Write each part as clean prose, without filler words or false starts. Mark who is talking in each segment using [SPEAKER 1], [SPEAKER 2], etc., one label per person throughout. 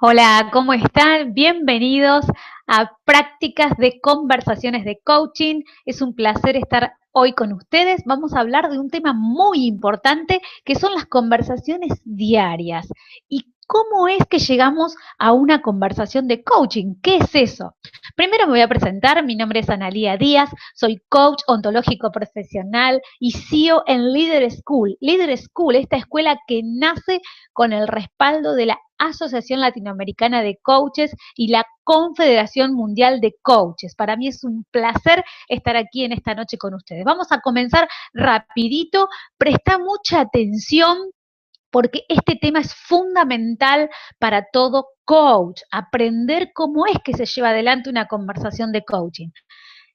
[SPEAKER 1] Hola, ¿cómo están? Bienvenidos a Prácticas de Conversaciones de Coaching. Es un placer estar hoy con ustedes. Vamos a hablar de un tema muy importante que son las conversaciones diarias y cómo es que llegamos a una conversación de coaching. ¿Qué es eso? Primero me voy a presentar. Mi nombre es Analía Díaz. Soy coach ontológico profesional y CEO en Leader School. Leader School, esta escuela que nace con el respaldo de la Asociación Latinoamericana de Coaches y la Confederación Mundial de Coaches. Para mí es un placer estar aquí en esta noche con ustedes. Vamos a comenzar rapidito. Presta mucha atención porque este tema es fundamental para todo coach, aprender cómo es que se lleva adelante una conversación de coaching.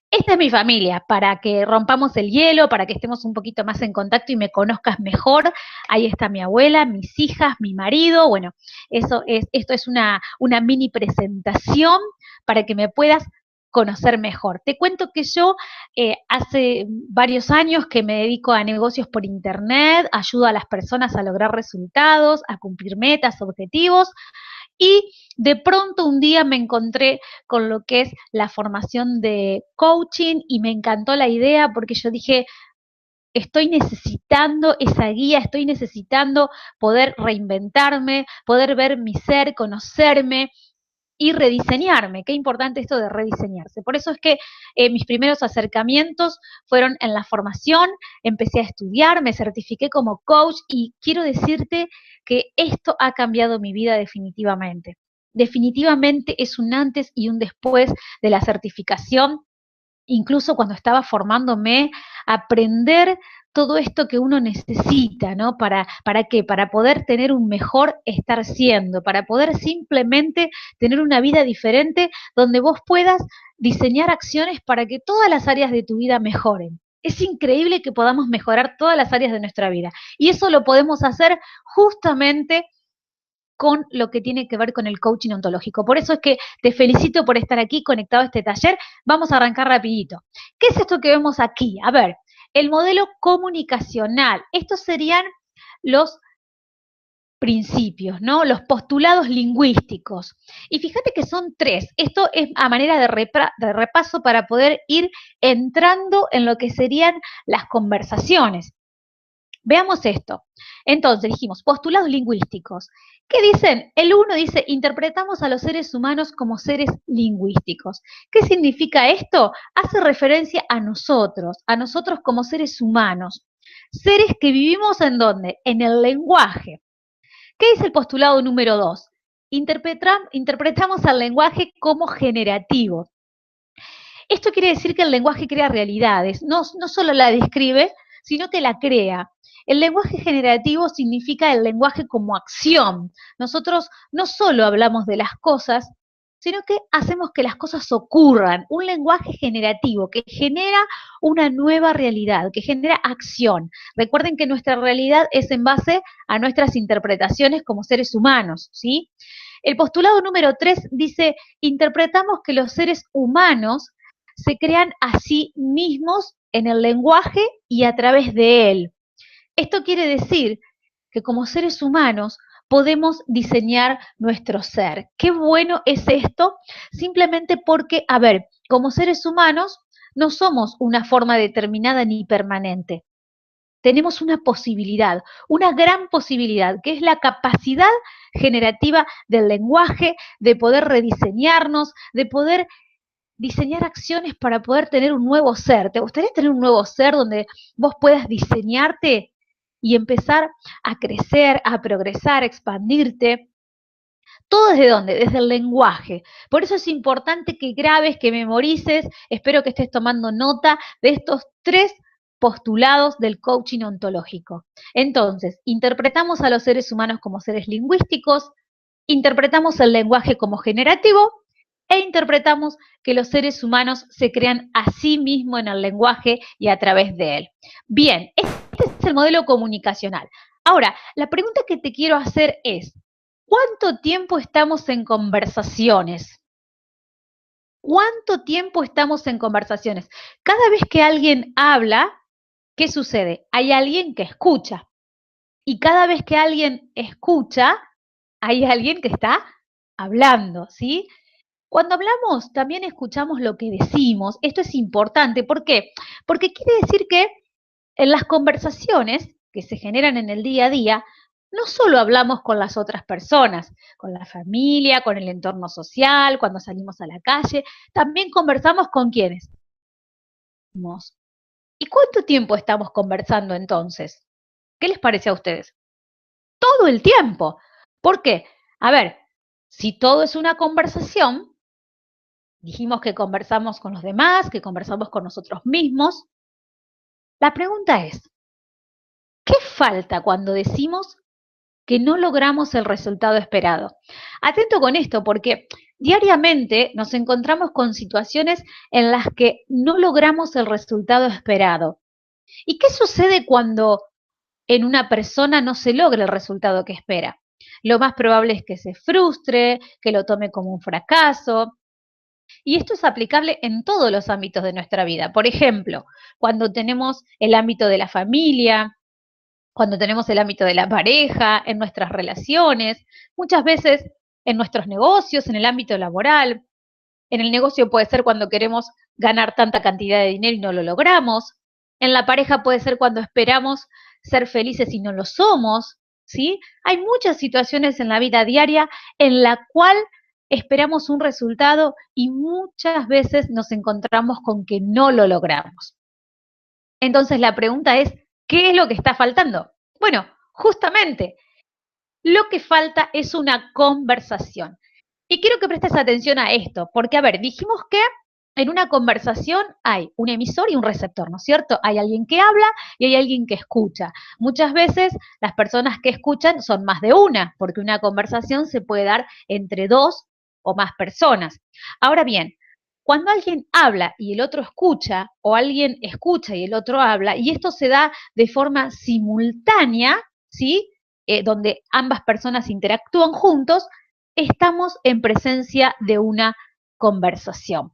[SPEAKER 1] Esta es mi familia, para que rompamos el hielo, para que estemos un poquito más en contacto y me conozcas mejor. Ahí está mi abuela, mis hijas, mi marido. Bueno, esto es una mini presentación para que me puedas conocer mejor. Te cuento que yo hace varios años que me dedico a negocios por internet, ayudo a las personas a lograr resultados, a cumplir metas, objetivos, y de pronto un día me encontré con lo que es la formación de coaching y me encantó la idea porque yo dije, estoy necesitando esa guía, estoy necesitando poder reinventarme, poder ver mi ser, conocerme y rediseñarme. Qué importante esto de rediseñarse. Por eso es que mis primeros acercamientos fueron en la formación, empecé a estudiar, me certifiqué como coach y quiero decirte que esto ha cambiado mi vida definitivamente. Definitivamente es un antes y un después de la certificación, incluso cuando estaba formándome, aprender todo esto que uno necesita, ¿no? ¿Para qué? Para poder tener un mejor estar siendo, para poder simplemente tener una vida diferente donde vos puedas diseñar acciones para que todas las áreas de tu vida mejoren. Es increíble que podamos mejorar todas las áreas de nuestra vida. Y eso lo podemos hacer justamente con lo que tiene que ver con el coaching ontológico. Por eso es que te felicito por estar aquí conectado a este taller. Vamos a arrancar rapidito. ¿Qué es esto que vemos aquí? A ver, el modelo comunicacional. Estos serían los principios, ¿no? Los postulados lingüísticos. Y fíjate que son tres. Esto es a manera de repaso para poder ir entrando en lo que serían las conversaciones. Veamos esto. Entonces, dijimos, postulados lingüísticos. ¿Qué dicen? El uno dice, interpretamos a los seres humanos como seres lingüísticos. ¿Qué significa esto? Hace referencia a nosotros como seres humanos. Seres que vivimos en dónde? En el lenguaje. ¿Qué dice el postulado número 2? Interpretamos al lenguaje como generativo. Esto quiere decir que el lenguaje crea realidades, no solo la describe, sino que la crea. El lenguaje generativo significa el lenguaje como acción. Nosotros no solo hablamos de las cosas, sino que hacemos que las cosas ocurran. Un lenguaje generativo que genera una nueva realidad, que genera acción. Recuerden que nuestra realidad es en base a nuestras interpretaciones como seres humanos, ¿sí? El postulado número 3 dice, interpretamos que los seres humanos se crean a sí mismos en el lenguaje y a través de él. Esto quiere decir que como seres humanos podemos diseñar nuestro ser. Qué bueno es esto, simplemente porque, a ver, como seres humanos no somos una forma determinada ni permanente. Tenemos una posibilidad, una gran posibilidad, que es la capacidad generativa del lenguaje, de poder rediseñarnos, de poder diseñar acciones para poder tener un nuevo ser. ¿Te gustaría tener un nuevo ser donde vos puedas diseñarte y empezar a crecer, a progresar, a expandirte? ¿Todo desde dónde? Desde el lenguaje. Por eso es importante que grabes, que memorices, espero que estés tomando nota de estos tres postulados del coaching ontológico. Entonces, interpretamos a los seres humanos como seres lingüísticos, interpretamos el lenguaje como generativo e interpretamos que los seres humanos se crean a sí mismos en el lenguaje y a través de él. Bien, este es el modelo comunicacional. Ahora, la pregunta que te quiero hacer es, ¿cuánto tiempo estamos en conversaciones? ¿Cuánto tiempo estamos en conversaciones? Cada vez que alguien habla, ¿qué sucede? Hay alguien que escucha. Y cada vez que alguien escucha, hay alguien que está hablando, ¿sí? Cuando hablamos, también escuchamos lo que decimos. Esto es importante. ¿Por qué? Porque quiere decir que en las conversaciones que se generan en el día a día, no solo hablamos con las otras personas, con la familia, con el entorno social, cuando salimos a la calle, también conversamos con quienes. ¿Y cuánto tiempo estamos conversando entonces? ¿Qué les parece a ustedes? Todo el tiempo. ¿Por qué? A ver, si todo es una conversación, dijimos que conversamos con los demás, que conversamos con nosotros mismos. La pregunta es, ¿qué falta cuando decimos que no logramos el resultado esperado? Atento con esto, porque diariamente nos encontramos con situaciones en las que no logramos el resultado esperado. ¿Y qué sucede cuando en una persona no se logra el resultado que espera? Lo más probable es que se frustre, que lo tome como un fracaso. Y esto es aplicable en todos los ámbitos de nuestra vida. Por ejemplo, cuando tenemos el ámbito de la familia, cuando tenemos el ámbito de la pareja, en nuestras relaciones, muchas veces en nuestros negocios, en el ámbito laboral. En el negocio puede ser cuando queremos ganar tanta cantidad de dinero y no lo logramos. En la pareja puede ser cuando esperamos ser felices y no lo somos, ¿sí? Hay muchas situaciones en la vida diaria en la cual esperamos un resultado y muchas veces nos encontramos con que no lo logramos. Entonces la pregunta es, ¿qué es lo que está faltando? Bueno, justamente, lo que falta es una conversación. Y quiero que prestes atención a esto, porque, a ver, dijimos que en una conversación hay un emisor y un receptor, ¿no es cierto? Hay alguien que habla y hay alguien que escucha. Muchas veces las personas que escuchan son más de una, porque una conversación se puede dar entre dos o más personas. Ahora bien, cuando alguien habla y el otro escucha, o alguien escucha y el otro habla, y esto se da de forma simultánea, ¿sí? Donde ambas personas interactúan juntos, estamos en presencia de una conversación.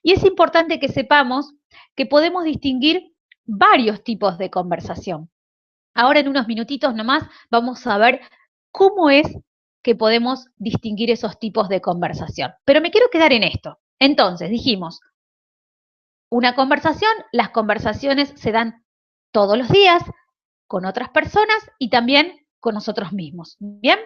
[SPEAKER 1] Y es importante que sepamos que podemos distinguir varios tipos de conversación. Ahora en unos minutitos nomás vamos a ver cómo es que podemos distinguir esos tipos de conversación. Pero me quiero quedar en esto. Entonces, dijimos, una conversación, las conversaciones se dan todos los días con otras personas y también con nosotros mismos. ¿Bien?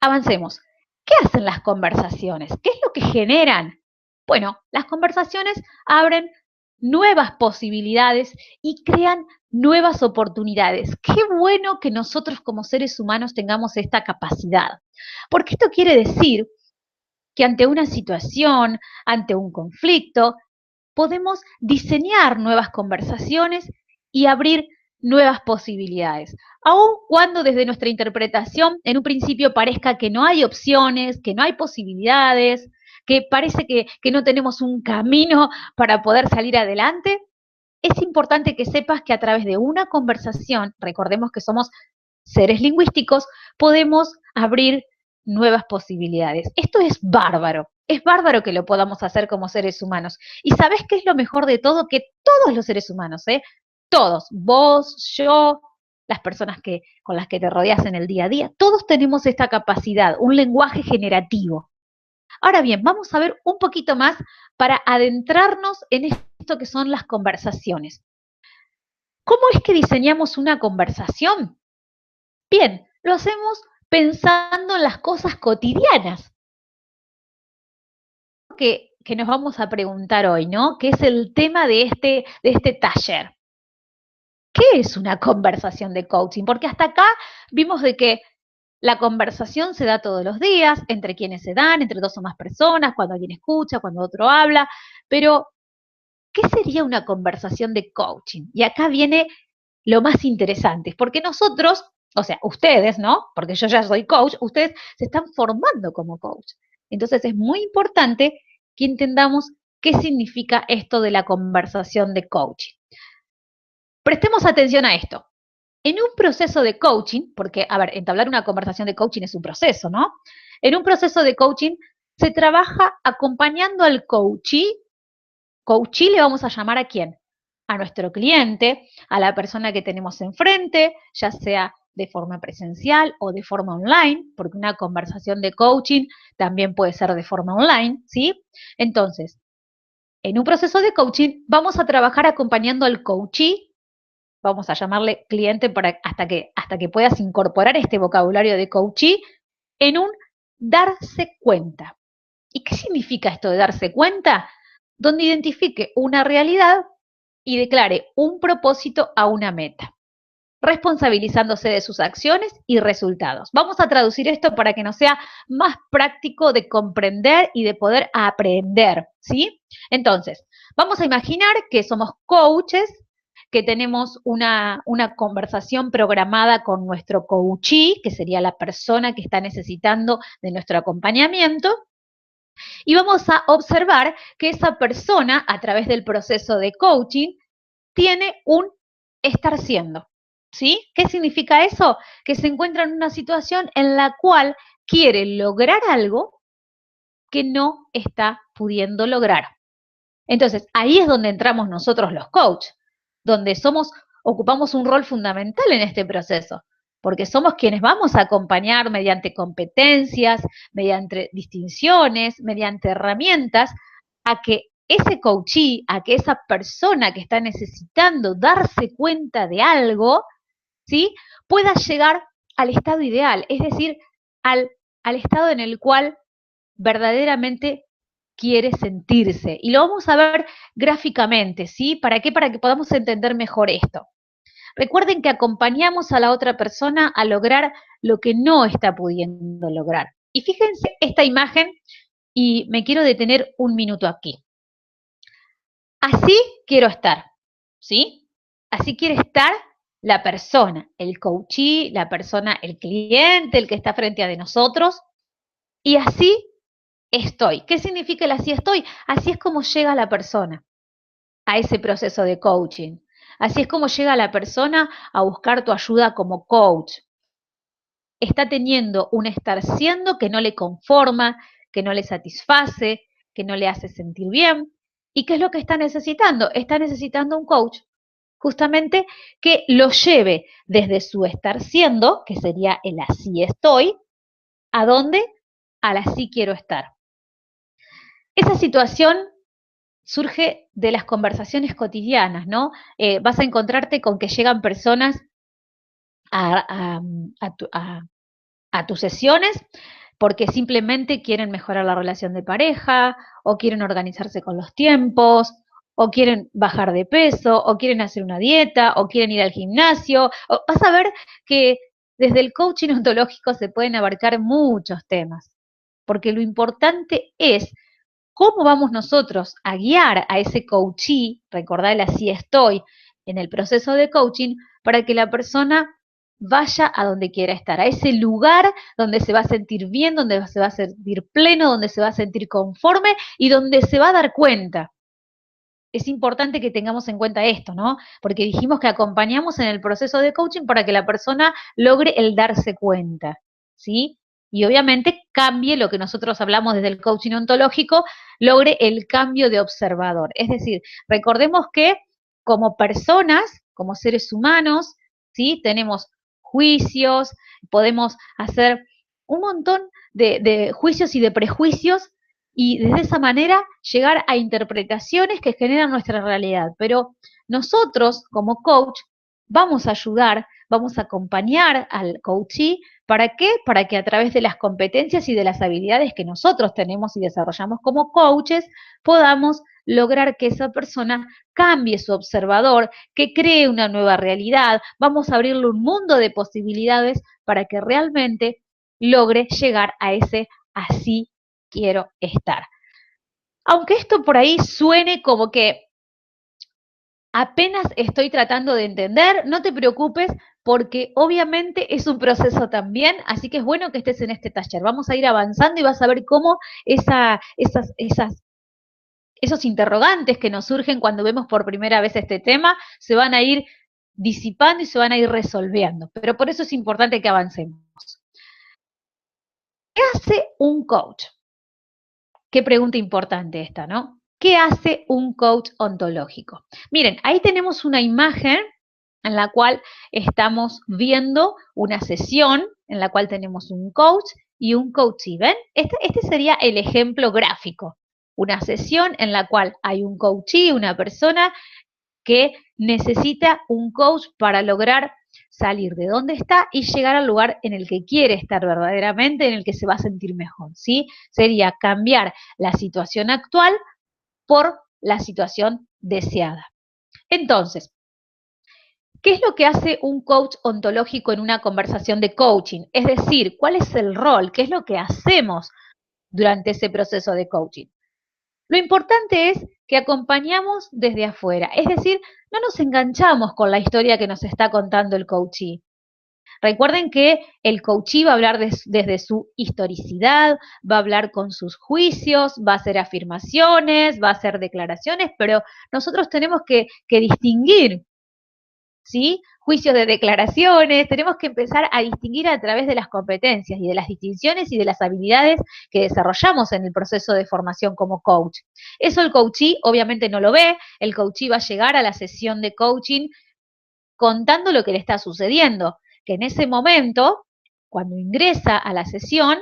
[SPEAKER 1] Avancemos. ¿Qué hacen las conversaciones? ¿Qué es lo que generan? Bueno, las conversaciones abren nuevas posibilidades y crean nuevas oportunidades. Qué bueno que nosotros como seres humanos tengamos esta capacidad, porque esto quiere decir que ante una situación, ante un conflicto, podemos diseñar nuevas conversaciones y abrir nuevas posibilidades. Aun cuando desde nuestra interpretación en un principio parezca que no hay opciones, que no hay posibilidades, que parece que no tenemos un camino para poder salir adelante, es importante que sepas que a través de una conversación, recordemos que somos seres lingüísticos, podemos abrir nuevas posibilidades. Esto es bárbaro que lo podamos hacer como seres humanos. ¿Y sabes qué es lo mejor de todo? Que todos los seres humanos, todos, vos, yo, las personas con las que te rodeas en el día a día, todos tenemos esta capacidad, un lenguaje generativo. Ahora bien, vamos a ver un poquito más para adentrarnos en esto que son las conversaciones. ¿Cómo es que diseñamos una conversación? Bien, lo hacemos pensando en las cosas cotidianas que nos vamos a preguntar hoy, ¿no? Que es el tema de este taller. ¿Qué es una conversación de coaching? Porque hasta acá vimos de que la conversación se da todos los días, entre quienes se dan, entre dos o más personas, cuando alguien escucha, cuando otro habla, pero ¿qué sería una conversación de coaching? Y acá viene lo más interesante, porque nosotros, o sea, ustedes, ¿no? Porque yo ya soy coach, ustedes se están formando como coach. Entonces es muy importante que entendamos qué significa esto de la conversación de coaching. Prestemos atención a esto. En un proceso de coaching, porque, a ver, entablar una conversación de coaching es un proceso, ¿no? En un proceso de coaching se trabaja acompañando al coachee. Coachee le vamos a llamar ¿a quién? A nuestro cliente, a la persona que tenemos enfrente, ya sea de forma presencial o de forma online, porque una conversación de coaching también puede ser de forma online, ¿sí? Entonces, en un proceso de coaching vamos a trabajar acompañando al coachee, vamos a llamarle cliente hasta que puedas incorporar este vocabulario de coachee en un darse cuenta. ¿Y qué significa esto de darse cuenta? Donde identifique una realidad y declare un propósito a una meta, responsabilizándose de sus acciones y resultados. Vamos a traducir esto para que nos sea más práctico de comprender y de poder aprender, ¿sí? Entonces, vamos a imaginar que somos coaches, que tenemos una conversación programada con nuestro coachee, que sería la persona que está necesitando de nuestro acompañamiento, y vamos a observar que esa persona, a través del proceso de coaching, tiene un estar siendo, ¿sí? ¿Qué significa eso? Que se encuentra en una situación en la cual quiere lograr algo que no está pudiendo lograr. Entonces, ahí es donde entramos nosotros los coaches, donde ocupamos un rol fundamental en este proceso, porque somos quienes vamos a acompañar mediante competencias, mediante distinciones, mediante herramientas, a que ese coachee, a que esa persona que está necesitando darse cuenta de algo, ¿sí?, pueda llegar al estado ideal, es decir, al estado en el cual verdaderamente quiere sentirse. Y lo vamos a ver gráficamente, ¿sí? ¿Para qué? Para que podamos entender mejor esto. Recuerden que acompañamos a la otra persona a lograr lo que no está pudiendo lograr. Y fíjense esta imagen y me quiero detener un minuto aquí. Así quiero estar, ¿sí? Así quiere estar la persona, el coachee, la persona, el cliente, el que está frente a de nosotros. Y así estoy. ¿Qué significa el así estoy? Así es como llega la persona a ese proceso de coaching. Así es como llega la persona a buscar tu ayuda como coach. Está teniendo un estar siendo que no le conforma, que no le satisface, que no le hace sentir bien. ¿Y qué es lo que está necesitando? Está necesitando un coach justamente que lo lleve desde su estar siendo, que sería el así estoy, ¿a dónde? Al así quiero estar. Esa situación surge de las conversaciones cotidianas, ¿no? Vas a encontrarte con que llegan personas a, a- a tus sesiones porque simplemente quieren mejorar la relación de pareja, o quieren organizarse con los tiempos, o quieren bajar de peso, o quieren hacer una dieta, o quieren ir al gimnasio. Vas a ver que desde el coaching ontológico se pueden abarcar muchos temas, porque lo importante es cómo vamos nosotros a guiar a ese coachee, recordar el así estoy, en el proceso de coaching, para que la persona vaya a donde quiera estar, a ese lugar donde se va a sentir bien, donde se va a sentir pleno, donde se va a sentir conforme y donde se va a dar cuenta. Es importante que tengamos en cuenta esto, ¿no? Porque dijimos que acompañamos en el proceso de coaching para que la persona logre el darse cuenta, ¿sí? Y obviamente cambie lo que nosotros hablamos desde el coaching ontológico, logre el cambio de observador. Es decir, recordemos que como personas, como seres humanos, ¿sí? Tenemos juicios, podemos hacer un montón de juicios y de prejuicios y desde esa manera llegar a interpretaciones que generan nuestra realidad. Pero nosotros, como coach, vamos a ayudar, vamos a acompañar al coachee. ¿Para qué? Para que a través de las competencias y de las habilidades que nosotros tenemos y desarrollamos como coaches, podamos lograr que esa persona cambie su observador, que cree una nueva realidad. Vamos a abrirle un mundo de posibilidades para que realmente logre llegar a ese así quiero estar. Aunque esto por ahí suene como que apenas estoy tratando de entender, no te preocupes porque obviamente es un proceso también, así que es bueno que estés en este taller. Vamos a ir avanzando y vas a ver cómo esos interrogantes que nos surgen cuando vemos por primera vez este tema se van a ir disipando y se van a ir resolviendo. Pero por eso es importante que avancemos. ¿Qué hace un coach? Qué pregunta importante esta, ¿no? ¿Qué hace un coach ontológico? Miren, ahí tenemos una imagen en la cual estamos viendo una sesión en la cual tenemos un coach y un coachee. ¿Ven? Este sería el ejemplo gráfico. Una sesión en la cual hay un coachee, una persona que necesita un coach para lograr salir de donde está y llegar al lugar en el que quiere estar verdaderamente, en el que se va a sentir mejor, ¿sí? Sería cambiar la situación actual por la situación deseada. Entonces, ¿qué es lo que hace un coach ontológico en una conversación de coaching? Es decir, ¿cuál es el rol? ¿Qué es lo que hacemos durante ese proceso de coaching? Lo importante es que acompañamos desde afuera, es decir, no nos enganchamos con la historia que nos está contando el coachee. Recuerden que el coachee va a hablar desde su historicidad, va a hablar con sus juicios, va a hacer afirmaciones, va a hacer declaraciones, pero nosotros tenemos que distinguir, ¿sí? Juicios de declaraciones, tenemos que empezar a distinguir a través de las competencias y de las distinciones y de las habilidades que desarrollamos en el proceso de formación como coach. Eso el coachee obviamente no lo ve, el coachee va a llegar a la sesión de coaching contando lo que le está sucediendo, que en ese momento, cuando ingresa a la sesión,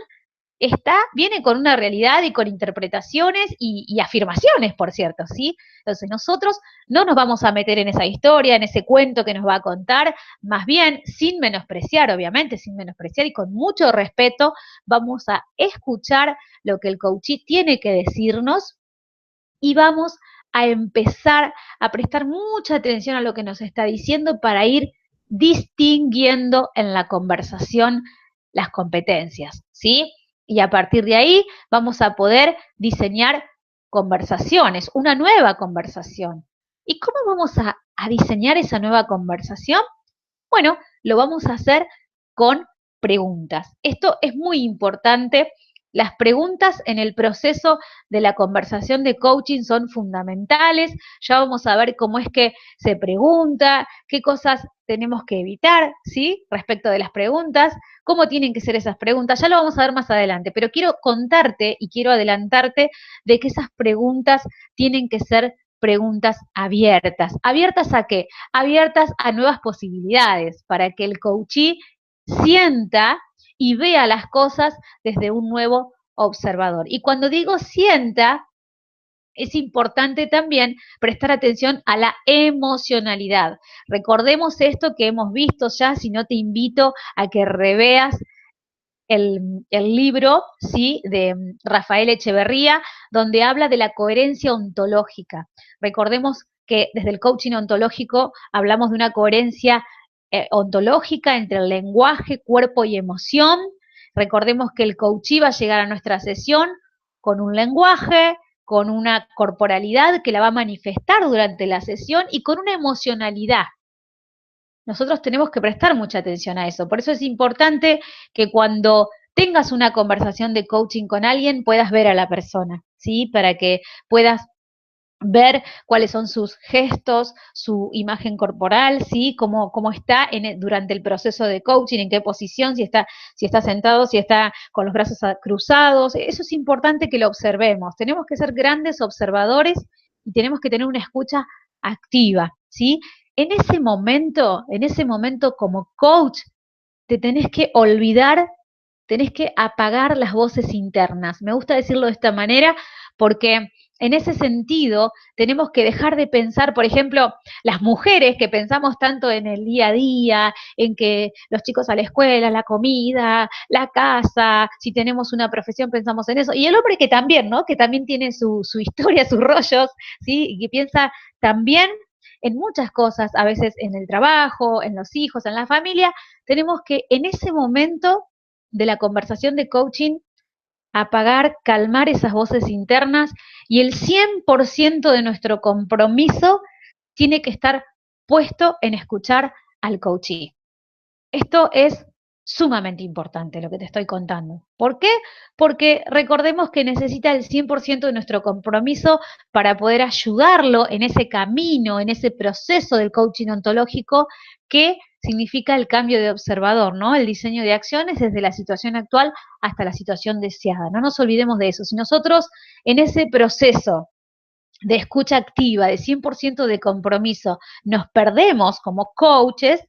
[SPEAKER 1] viene con una realidad y con interpretaciones y afirmaciones, por cierto, ¿sí? Entonces nosotros no nos vamos a meter en esa historia, en ese cuento que nos va a contar, más bien sin menospreciar, obviamente, sin menospreciar y con mucho respeto, vamos a escuchar lo que el coachee tiene que decirnos y vamos a empezar a prestar mucha atención a lo que nos está diciendo para ir distinguiendo en la conversación las competencias, ¿sí? Y a partir de ahí vamos a poder diseñar conversaciones, una nueva conversación. ¿Y cómo vamos a diseñar esa nueva conversación? Bueno, lo vamos a hacer con preguntas. Esto es muy importante. Las preguntas en el proceso de la conversación de coaching son fundamentales. Ya vamos a ver cómo es que se pregunta, qué cosas tenemos que evitar, ¿sí? Respecto de las preguntas, cómo tienen que ser esas preguntas. Ya lo vamos a ver más adelante, pero quiero contarte y quiero adelantarte de que esas preguntas tienen que ser preguntas abiertas. ¿Abiertas a qué? Abiertas a nuevas posibilidades, para que el coachee sienta y vea las cosas desde un nuevo observador. Y cuando digo sienta, es importante también prestar atención a la emocionalidad. Recordemos esto que hemos visto ya, si no te invito a que reveas el libro, ¿sí?, de Rafael Echeverría, donde habla de la coherencia ontológica. Recordemos que desde el coaching ontológico hablamos de una coherencia ontológica entre el lenguaje, cuerpo y emoción. Recordemos que el coachee va a llegar a nuestra sesión con un lenguaje, con una corporalidad que la va a manifestar durante la sesión y con una emocionalidad. Nosotros tenemos que prestar mucha atención a eso. Por eso es importante que cuando tengas una conversación de coaching con alguien puedas ver a la persona, ¿sí? Para que puedas ver cuáles son sus gestos, su imagen corporal, ¿sí? Cómo está durante el proceso de coaching, en qué posición, si está sentado, si está con los brazos cruzados. Eso es importante que lo observemos. Tenemos que ser grandes observadores y tenemos que tener una escucha activa, ¿sí? En ese momento como coach, te tenés que olvidar, tenés que apagar las voces internas. Me gusta decirlo de esta manera porque en ese sentido tenemos que dejar de pensar, por ejemplo, las mujeres que pensamos tanto en el día a día, en que los chicos a la escuela, la comida, la casa, si tenemos una profesión pensamos en eso, y el hombre que también, ¿no? Que también tiene su historia, sus rollos, ¿sí? Y que piensa también en muchas cosas, a veces en el trabajo, en los hijos, en la familia, tenemos que en ese momento de la conversación de coaching apagar, calmar esas voces internas y el 100% de nuestro compromiso tiene que estar puesto en escuchar al coachee. Esto es sumamente importante lo que te estoy contando. ¿Por qué? Porque recordemos que necesita el 100% de nuestro compromiso para poder ayudarlo en ese camino, en ese proceso del coaching ontológico que significa el cambio de observador, ¿no? El diseño de acciones desde la situación actual hasta la situación deseada. No nos olvidemos de eso. Si nosotros en ese proceso de escucha activa, de 100% de compromiso, nos perdemos como coaches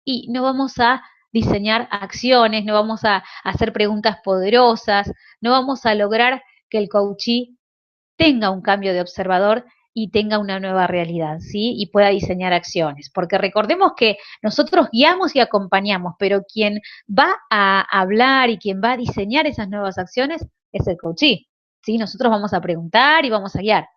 [SPEAKER 1] y no vamos a diseñar acciones, no vamos a hacer preguntas poderosas, no vamos a lograr que el coachee tenga un cambio de observador y tenga una nueva realidad, ¿sí? Y pueda diseñar acciones. Porque recordemos que nosotros guiamos y acompañamos, pero quien va a hablar y quien va a diseñar esas nuevas acciones es el coachee, ¿sí? Nosotros vamos a preguntar y vamos a guiar,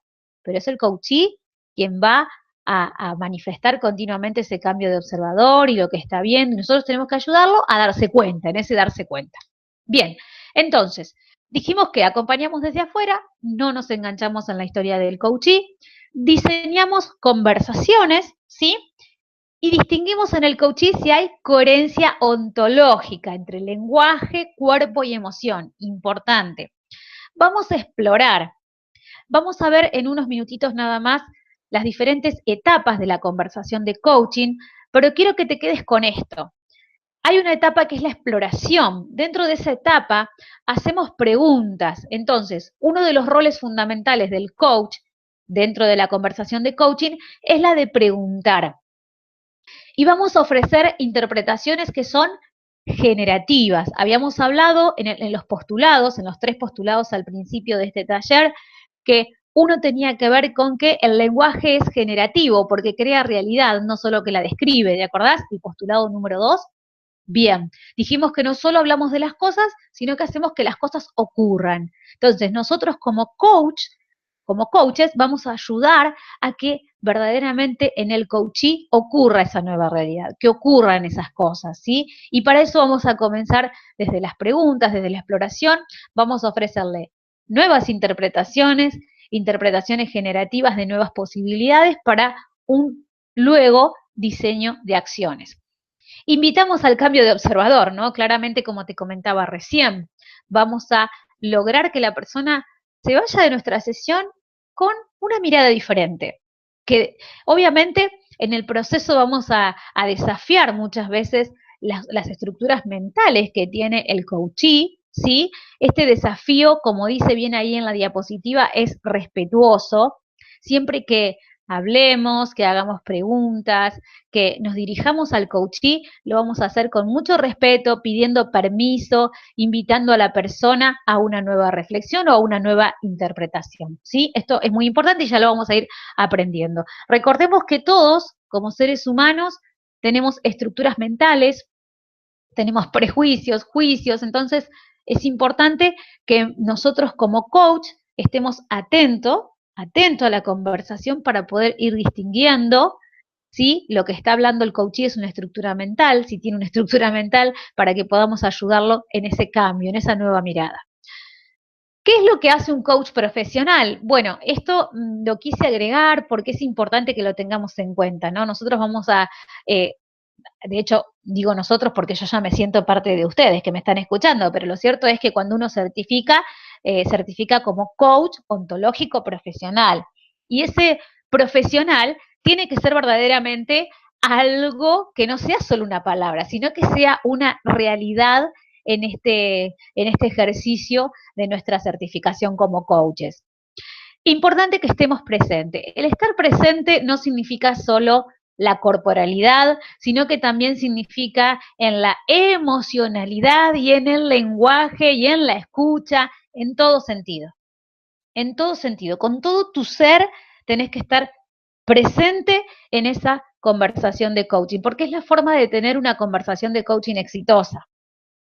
[SPEAKER 1] pero es el coachee quien va a manifestar continuamente ese cambio de observador y lo que está viendo, y nosotros tenemos que ayudarlo a darse cuenta, en ese darse cuenta. Bien, entonces, dijimos que acompañamos desde afuera, no nos enganchamos en la historia del coachee, diseñamos conversaciones, ¿sí? Y distinguimos en el coachee si hay coherencia ontológica entre lenguaje, cuerpo y emoción. Importante. Vamos a explorar, vamos a ver en unos minutitos nada más las diferentes etapas de la conversación de coaching, pero quiero que te quedes con esto. Hay una etapa que es la exploración. Dentro de esa etapa hacemos preguntas. Entonces, uno de los roles fundamentales del coach dentro de la conversación de coaching es la de preguntar. Y vamos a ofrecer interpretaciones que son generativas. Habíamos hablado en los postulados, en los 3 postulados al principio de este taller, que uno tenía que ver con que el lenguaje es generativo porque crea realidad, no solo que la describe. ¿Te acordás? El postulado número 2. Bien, dijimos que no solo hablamos de las cosas, sino que hacemos que las cosas ocurran. Entonces, nosotros como coaches, vamos a ayudar a que verdaderamente en el coachee ocurra esa nueva realidad, que ocurran esas cosas, ¿sí? Y para eso vamos a comenzar desde las preguntas, desde la exploración, vamos a ofrecerle nuevas interpretaciones, interpretaciones generativas de nuevas posibilidades para un luego diseño de acciones. Invitamos al cambio de observador, ¿no? Claramente, como te comentaba recién, vamos a lograr que la persona se vaya de nuestra sesión con una mirada diferente. Que obviamente en el proceso vamos a desafiar muchas veces las estructuras mentales que tiene el coachee, ¿sí? Este desafío, como dice bien ahí en la diapositiva, es respetuoso, siempre que hablemos, que hagamos preguntas, que nos dirijamos al coachee, lo vamos a hacer con mucho respeto, pidiendo permiso, invitando a la persona a una nueva reflexión o a una nueva interpretación, ¿sí? Esto es muy importante y ya lo vamos a ir aprendiendo. Recordemos que todos, como seres humanos, tenemos estructuras mentales, tenemos prejuicios, juicios, entonces es importante que nosotros como coach estemos atentos a la conversación para poder ir distinguiendo si lo que está hablando el coachee es una estructura mental, si tiene una estructura mental, para que podamos ayudarlo en ese cambio, en esa nueva mirada. ¿Qué es lo que hace un coach profesional? Bueno, esto lo quise agregar porque es importante que lo tengamos en cuenta, ¿no? Nosotros vamos a, de hecho, digo nosotros porque yo ya me siento parte de ustedes que me están escuchando, pero lo cierto es que cuando uno certifica, certifica como coach ontológico profesional. Y ese profesional tiene que ser verdaderamente algo que no sea solo una palabra, sino que sea una realidad en este ejercicio de nuestra certificación como coaches. Importante que estemos presentes. El estar presente no significa solo la corporalidad, sino que también significa en la emocionalidad y en el lenguaje y en la escucha, en todo sentido. En todo sentido, con todo tu ser tenés que estar presente en esa conversación de coaching, porque es la forma de tener una conversación de coaching exitosa.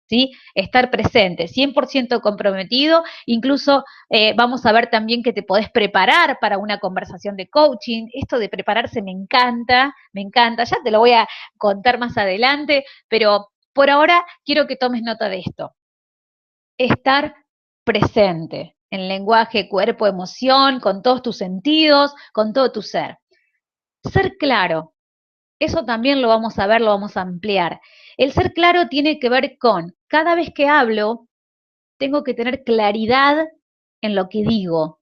[SPEAKER 1] ¿Sí? Estar presente, 100% comprometido, incluso vamos a ver también que te podés preparar para una conversación de coaching, esto de prepararse me encanta, ya te lo voy a contar más adelante, pero por ahora quiero que tomes nota de esto, estar presente en lenguaje, cuerpo, emoción, con todos tus sentidos, con todo tu ser. Ser claro, eso también lo vamos a ver, lo vamos a ampliar. El ser claro tiene que ver con, cada vez que hablo, tengo que tener claridad en lo que digo,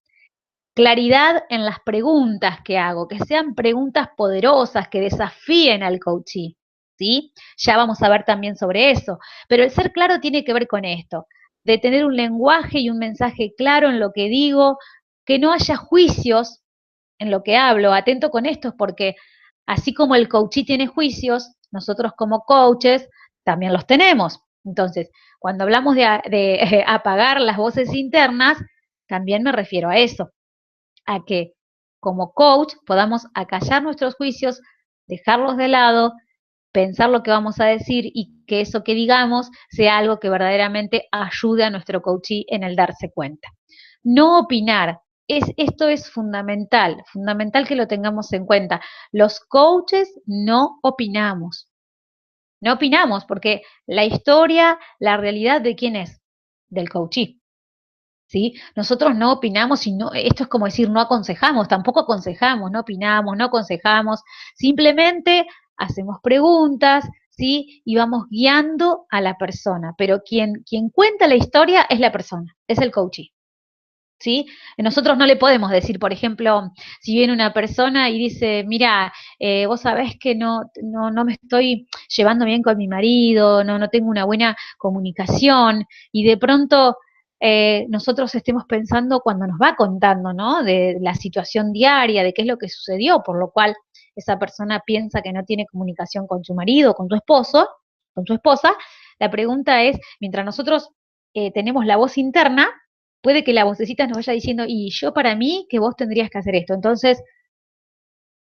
[SPEAKER 1] claridad en las preguntas que hago, que sean preguntas poderosas, que desafíen al coachee, ¿sí? Ya vamos a ver también sobre eso, pero el ser claro tiene que ver con esto, de tener un lenguaje y un mensaje claro en lo que digo, que no haya juicios en lo que hablo. Atento con esto, porque así como el coachee tiene juicios, nosotros como coaches también los tenemos. Entonces, cuando hablamos de apagar las voces internas, también me refiero a eso, a que como coach podamos acallar nuestros juicios, dejarlos de lado, pensar lo que vamos a decir y que eso que digamos sea algo que verdaderamente ayude a nuestro coachee en el darse cuenta. No opinar. Esto es fundamental, fundamental que lo tengamos en cuenta. Los coaches no opinamos. No opinamos porque la historia, la realidad de quién es, del coachee. ¿Sí? Nosotros no opinamos y no, esto es como decir, no aconsejamos, tampoco aconsejamos, no opinamos, no aconsejamos, simplemente hacemos preguntas, ¿sí? Y vamos guiando a la persona, pero quien cuenta la historia es la persona, es el coachee. ¿Sí? Nosotros no le podemos decir, por ejemplo, si viene una persona y dice, mira, vos sabés que no me estoy llevando bien con mi marido, no tengo una buena comunicación, y de pronto nosotros estemos pensando cuando nos va contando, ¿no? De la situación diaria, de qué es lo que sucedió, por lo cual esa persona piensa que no tiene comunicación con su marido, con su esposo, con su esposa. La pregunta es, mientras nosotros tenemos la voz interna, puede que la vocecita nos vaya diciendo, y yo para mí que vos tendrías que hacer esto. Entonces,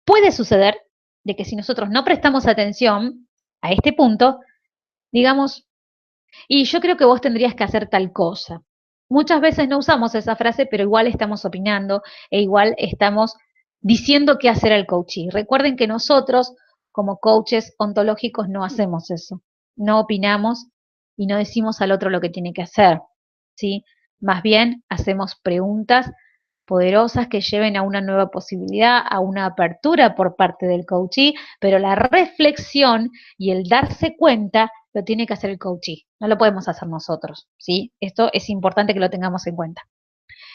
[SPEAKER 1] puede suceder de que si nosotros no prestamos atención a este punto, digamos, y yo creo que vos tendrías que hacer tal cosa. Muchas veces no usamos esa frase, pero igual estamos opinando e igual estamos diciendo qué hacer al coachee. Recuerden que nosotros, como coaches ontológicos, no hacemos eso. No opinamos y no decimos al otro lo que tiene que hacer, ¿sí? Más bien hacemos preguntas poderosas que lleven a una nueva posibilidad, a una apertura por parte del coachee, pero la reflexión y el darse cuenta lo tiene que hacer el coachee, no lo podemos hacer nosotros, ¿sí? Esto es importante que lo tengamos en cuenta.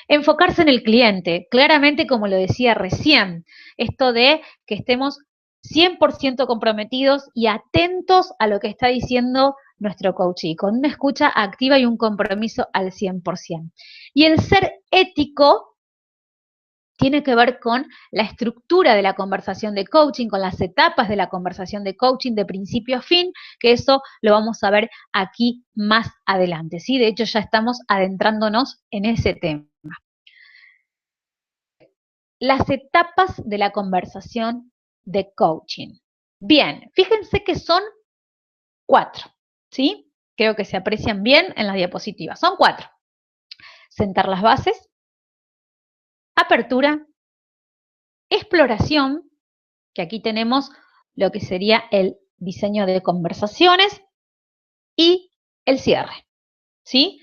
[SPEAKER 1] Enfocarse en el cliente, claramente como lo decía recién, esto de que estemos 100% comprometidos y atentos a lo que está diciendo nuestro coachee, con una escucha activa y un compromiso al 100%. Y el ser ético tiene que ver con la estructura de la conversación de coaching, con las etapas de la conversación de coaching de principio a fin, que eso lo vamos a ver aquí más adelante, ¿sí? De hecho, ya estamos adentrándonos en ese tema. Las etapas de la conversación de coaching. Bien, fíjense que son 4, ¿sí? Creo que se aprecian bien en las diapositivas. Son 4. Sentar las bases, apertura, exploración, que aquí tenemos lo que sería el diseño de conversaciones y el cierre, ¿sí?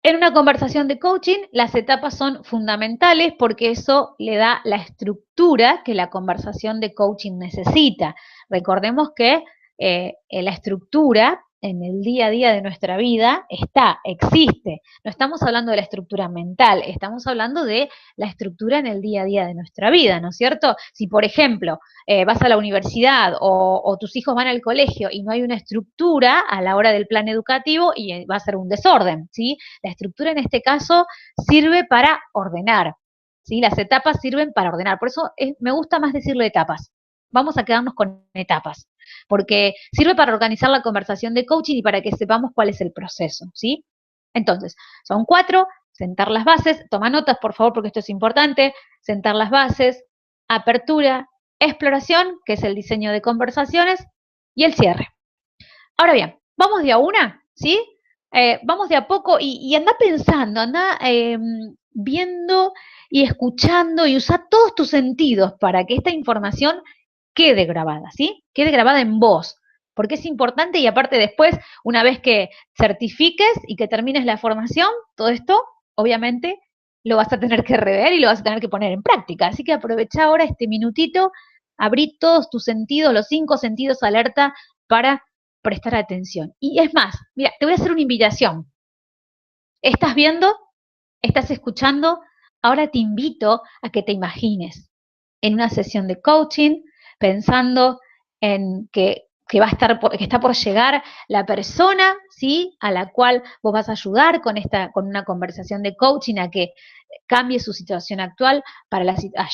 [SPEAKER 1] En una conversación de coaching, las etapas son fundamentales porque eso le da la estructura que la conversación de coaching necesita. Recordemos que la estructura en el día a día de nuestra vida existe. No estamos hablando de la estructura mental, estamos hablando de la estructura en el día a día de nuestra vida, ¿no es cierto? Si, por ejemplo, vas a la universidad o tus hijos van al colegio y no hay una estructura a la hora del plan educativo, y va a ser un desorden, ¿sí? La estructura en este caso sirve para ordenar, ¿sí? Las etapas sirven para ordenar, por eso me gusta más decirlo etapas. Vamos a quedarnos con etapas, porque sirve para organizar la conversación de coaching y para que sepamos cuál es el proceso, ¿sí? Entonces, son 4, sentar las bases, toma notas por favor porque esto es importante, sentar las bases, apertura, exploración, que es el diseño de conversaciones, y el cierre. Ahora bien, vamos de a una, ¿sí? Vamos de a poco y anda pensando, anda viendo y escuchando y usa todos tus sentidos para que esta información quede grabada, ¿sí? Quede grabada en vos, porque es importante y aparte después, una vez que certifiques y que termines la formación, todo esto, obviamente, lo vas a tener que rever y lo vas a tener que poner en práctica. Así que aprovecha ahora este minutito, abrí todos tus sentidos, los 5 sentidos alerta para prestar atención. Y es más, mira, te voy a hacer una invitación. ¿Estás viendo? ¿Estás escuchando? Ahora te invito a que te imagines en una sesión de coaching, pensando en que que está por llegar la persona, ¿sí? A la cual vos vas a ayudar con una conversación de coaching a que cambie su situación actual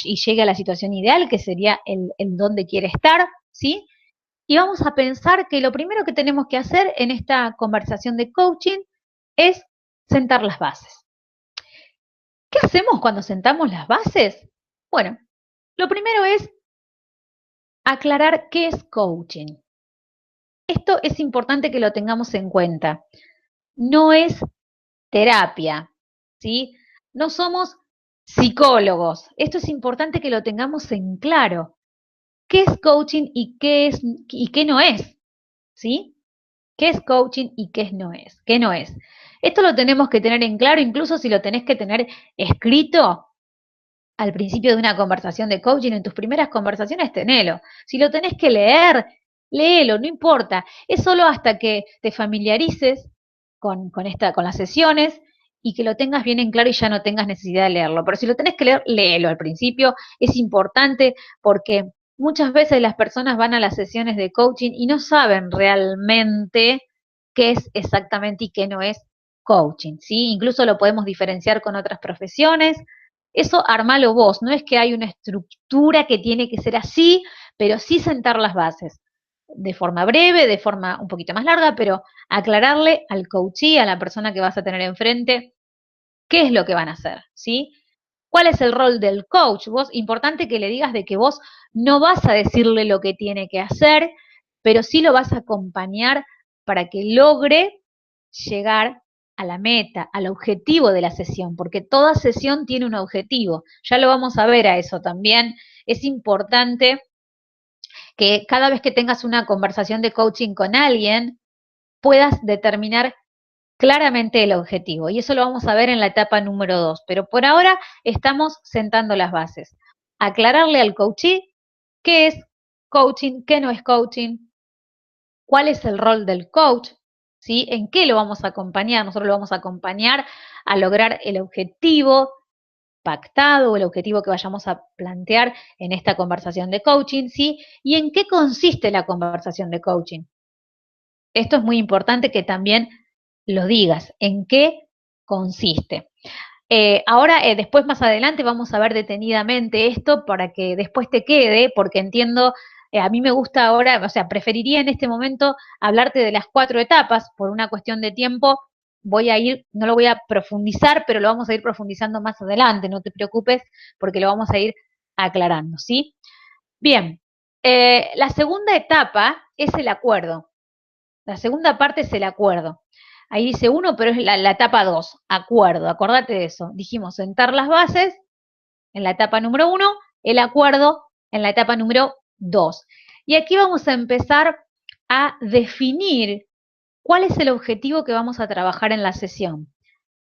[SPEAKER 1] y llegue a la situación ideal, que sería el donde quiere estar, ¿sí? Y vamos a pensar que lo primero que tenemos que hacer en esta conversación de coaching es sentar las bases. ¿Qué hacemos cuando sentamos las bases? Bueno, lo primero es aclarar qué es coaching. Esto es importante que lo tengamos en cuenta. No es terapia, ¿sí? No somos psicólogos. Esto es importante que lo tengamos en claro. ¿Qué es coaching y qué no es? ¿Sí? ¿Qué es coaching y qué no es? ¿Qué no es? Esto lo tenemos que tener en claro, incluso si lo tenés que tener escrito al principio de una conversación de coaching, en tus primeras conversaciones, tenelo. Si lo tenés que leer, léelo, no importa. Es solo hasta que te familiarices con las sesiones y que lo tengas bien en claro y ya no tengas necesidad de leerlo. Pero si lo tenés que leer, léelo al principio. Es importante porque muchas veces las personas van a las sesiones de coaching y no saben realmente qué es exactamente y qué no es coaching, ¿sí? Incluso lo podemos diferenciar con otras profesiones. Eso armalo vos, no es que hay una estructura que tiene que ser así, pero sí sentar las bases de forma breve, de forma un poquito más larga, pero aclararle al coachee, a la persona que vas a tener enfrente, qué es lo que van a hacer, ¿sí? ¿Cuál es el rol del coach? Vos, importante que le digas de que vos no vas a decirle lo que tiene que hacer, pero sí lo vas a acompañar para que logre llegar a la meta, al objetivo de la sesión, porque toda sesión tiene un objetivo. Ya lo vamos a ver a eso también. Es importante que cada vez que tengas una conversación de coaching con alguien, puedas determinar claramente el objetivo. Y eso lo vamos a ver en la etapa número 2. Pero por ahora estamos sentando las bases. Aclararle al coachee qué es coaching, qué no es coaching, cuál es el rol del coach, ¿sí? ¿En qué lo vamos a acompañar? Nosotros lo vamos a acompañar a lograr el objetivo pactado o el objetivo que vayamos a plantear en esta conversación de coaching, ¿sí? ¿Y en qué consiste la conversación de coaching? Esto es muy importante que también lo digas, en qué consiste. Ahora, después más adelante vamos a ver detenidamente esto para que después te quede, porque entiendo, a mí me gusta ahora, o sea, preferiría en este momento hablarte de las 4 etapas, por una cuestión de tiempo, no lo voy a profundizar, pero lo vamos a ir profundizando más adelante, no te preocupes, porque lo vamos a ir aclarando, ¿sí? Bien, la segunda etapa es el acuerdo. La segunda parte es el acuerdo. Ahí dice 1, pero es la etapa 2, acuerdo, acordate de eso. Dijimos sentar las bases en la etapa número 1, el acuerdo en la etapa número 2. Y aquí vamos a empezar a definir cuál es el objetivo que vamos a trabajar en la sesión.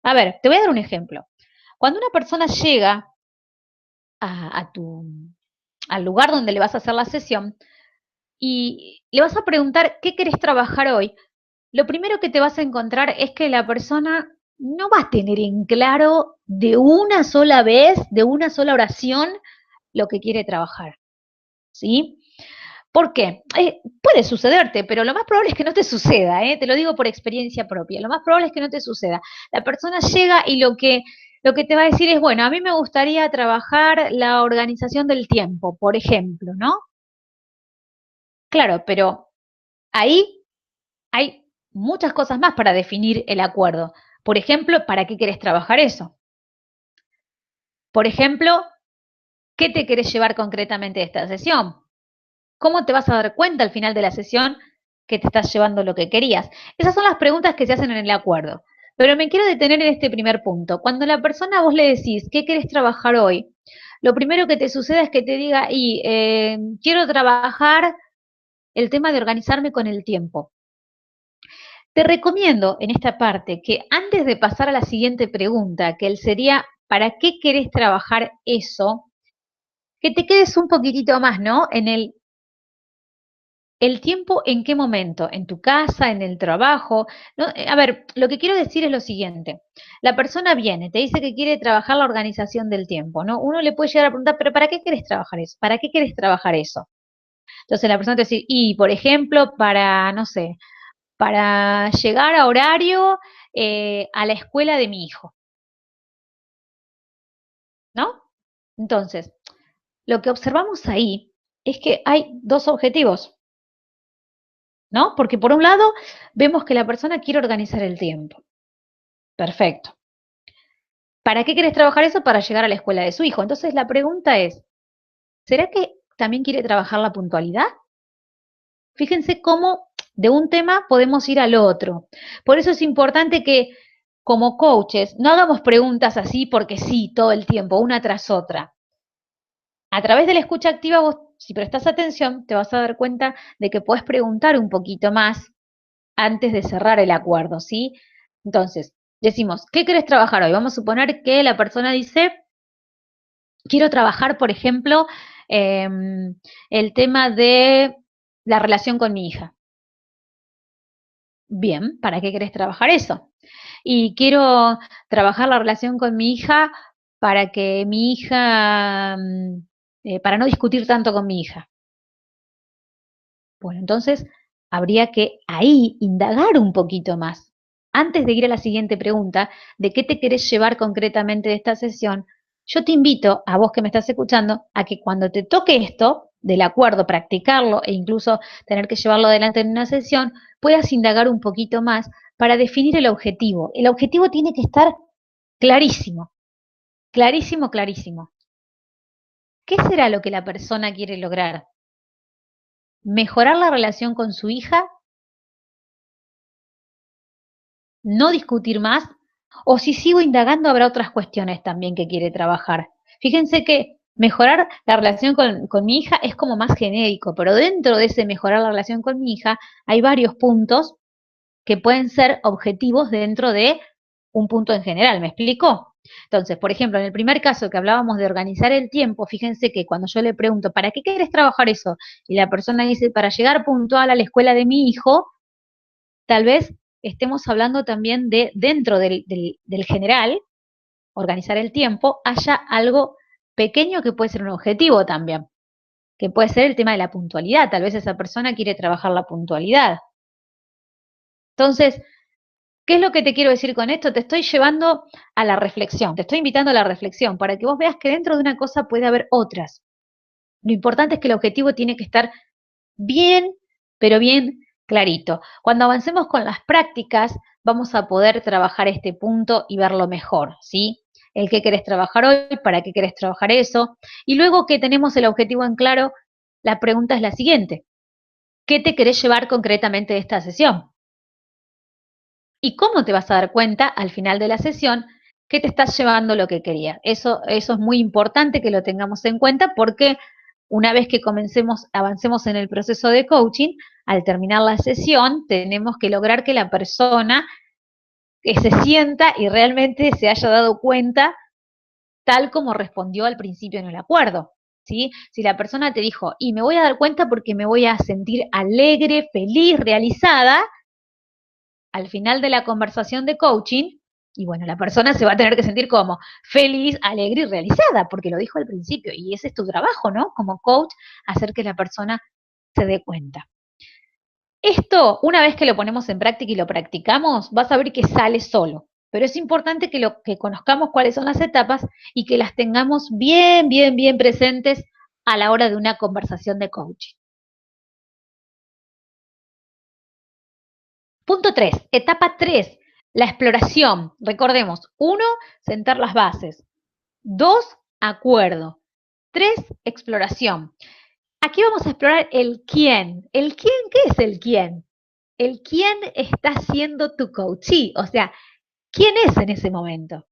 [SPEAKER 1] A ver, te voy a dar un ejemplo. Cuando una persona llega a al lugar donde le vas a hacer la sesión y le vas a preguntar qué querés trabajar hoy, lo primero que te vas a encontrar es que la persona no va a tener en claro de una sola vez, de una sola oración, lo que quiere trabajar, ¿sí? ¿Por qué? Puede sucederte, pero lo más probable es que no te suceda, ¿eh? Te lo digo por experiencia propia, lo más probable es que no te suceda. La persona llega y lo que te va a decir es, bueno, a mí me gustaría trabajar la organización del tiempo, por ejemplo, ¿no? Claro, pero ahí hay muchas cosas más para definir el acuerdo. Por ejemplo, ¿para qué querés trabajar eso? Por ejemplo, ¿qué te querés llevar concretamente de esta sesión? ¿Cómo te vas a dar cuenta al final de la sesión que te estás llevando lo que querías? Esas son las preguntas que se hacen en el acuerdo. Pero me quiero detener en este primer punto. Cuando a la persona vos le decís, ¿qué querés trabajar hoy? Lo primero que te sucede es que te diga, quiero trabajar el tema de organizarme con el tiempo. Te recomiendo en esta parte que antes de pasar a la siguiente pregunta, que él sería, ¿para qué querés trabajar eso? Que te quedes un poquitito más, ¿no? En el tiempo, ¿en qué momento? ¿En tu casa? ¿En el trabajo? ¿No? A ver, lo que quiero decir es lo siguiente. La persona viene, te dice que quiere trabajar la organización del tiempo, ¿no? Uno le puede llegar a preguntar, ¿pero para qué querés trabajar eso? ¿Para qué querés trabajar eso? Entonces la persona te dice, y por ejemplo, para, no sé, para llegar a horario a la escuela de mi hijo. Entonces, lo que observamos ahí es que hay dos objetivos, ¿no? Porque por un lado vemos que la persona quiere organizar el tiempo. Perfecto. ¿Para qué querés trabajar eso? Para llegar a la escuela de su hijo. Entonces la pregunta es, ¿será que también quiere trabajar la puntualidad? Fíjense cómo de un tema podemos ir al otro. Por eso es importante que como coaches no hagamos preguntas así porque sí, todo el tiempo, una tras otra. A través de la escucha activa, vos, si prestas atención, te vas a dar cuenta de que puedes preguntar un poquito más antes de cerrar el acuerdo, ¿sí? Entonces, decimos, ¿qué querés trabajar hoy? Vamos a suponer que la persona dice, quiero trabajar, por ejemplo, el tema de la relación con mi hija. Bien, ¿para qué querés trabajar eso? Y quiero trabajar la relación con mi hija para que mi hija, para no discutir tanto con mi hija. Bueno, entonces habría que ahí indagar un poquito más. Antes de ir a la siguiente pregunta, de qué te querés llevar concretamente de esta sesión, yo te invito, a vos que me estás escuchando, a que cuando te toque esto, del acuerdo, practicarlo e incluso tener que llevarlo adelante en una sesión, puedas indagar un poquito más para definir el objetivo. El objetivo tiene que estar clarísimo, clarísimo, clarísimo. ¿Qué será lo que la persona quiere lograr? ¿Mejorar la relación con su hija? ¿No discutir más? O si sigo indagando, habrá otras cuestiones también que quiere trabajar. Fíjense que mejorar la relación con mi hija es como más genérico, pero dentro de ese mejorar la relación con mi hija hay varios puntos que pueden ser objetivos dentro de un punto en general, ¿me explico? Entonces, por ejemplo, en el primer caso que hablábamos de organizar el tiempo, fíjense que cuando yo le pregunto, ¿para qué quieres trabajar eso? Y la persona dice, para llegar puntual a la escuela de mi hijo, tal vez estemos hablando también de dentro del general, organizar el tiempo, haya algo pequeño que puede ser un objetivo también, que puede ser el tema de la puntualidad. Tal vez esa persona quiere trabajar la puntualidad. Entonces, ¿qué es lo que te quiero decir con esto? Te estoy llevando a la reflexión, te estoy invitando a la reflexión para que vos veas que dentro de una cosa puede haber otras. Lo importante es que el objetivo tiene que estar bien, pero bien clarito. Cuando avancemos con las prácticas, vamos a poder trabajar este punto y verlo mejor, ¿sí? El qué querés trabajar hoy, para qué querés trabajar eso. Y luego que tenemos el objetivo en claro, la pregunta es la siguiente. ¿Qué te querés llevar concretamente de esta sesión? ¿Y cómo te vas a dar cuenta al final de la sesión que te estás llevando lo que querías? Eso es muy importante que lo tengamos en cuenta porque una vez que avancemos en el proceso de coaching, al terminar la sesión, tenemos que lograr que la persona que se sienta y realmente se haya dado cuenta tal como respondió al principio en el acuerdo. ¿Sí? Si la persona te dijo, y me voy a dar cuenta porque me voy a sentir alegre, feliz, realizada, al final de la conversación de coaching, y bueno, la persona se va a tener que sentir como feliz, alegre y realizada, porque lo dijo al principio, y ese es tu trabajo, ¿no? Como coach, hacer que la persona se dé cuenta. Esto, una vez que lo ponemos en práctica y lo practicamos, vas a ver que sale solo. Pero es importante que conozcamos cuáles son las etapas y que las tengamos bien, bien, bien presentes a la hora de una conversación de coaching. Punto 3, etapa 3, la exploración. Recordemos, 1, sentar las bases. 2, acuerdo. 3, exploración. Aquí vamos a explorar el quién. ¿El quién? ¿Qué es el quién? El quién está siendo tu coachee, o sea, ¿quién es en ese momento?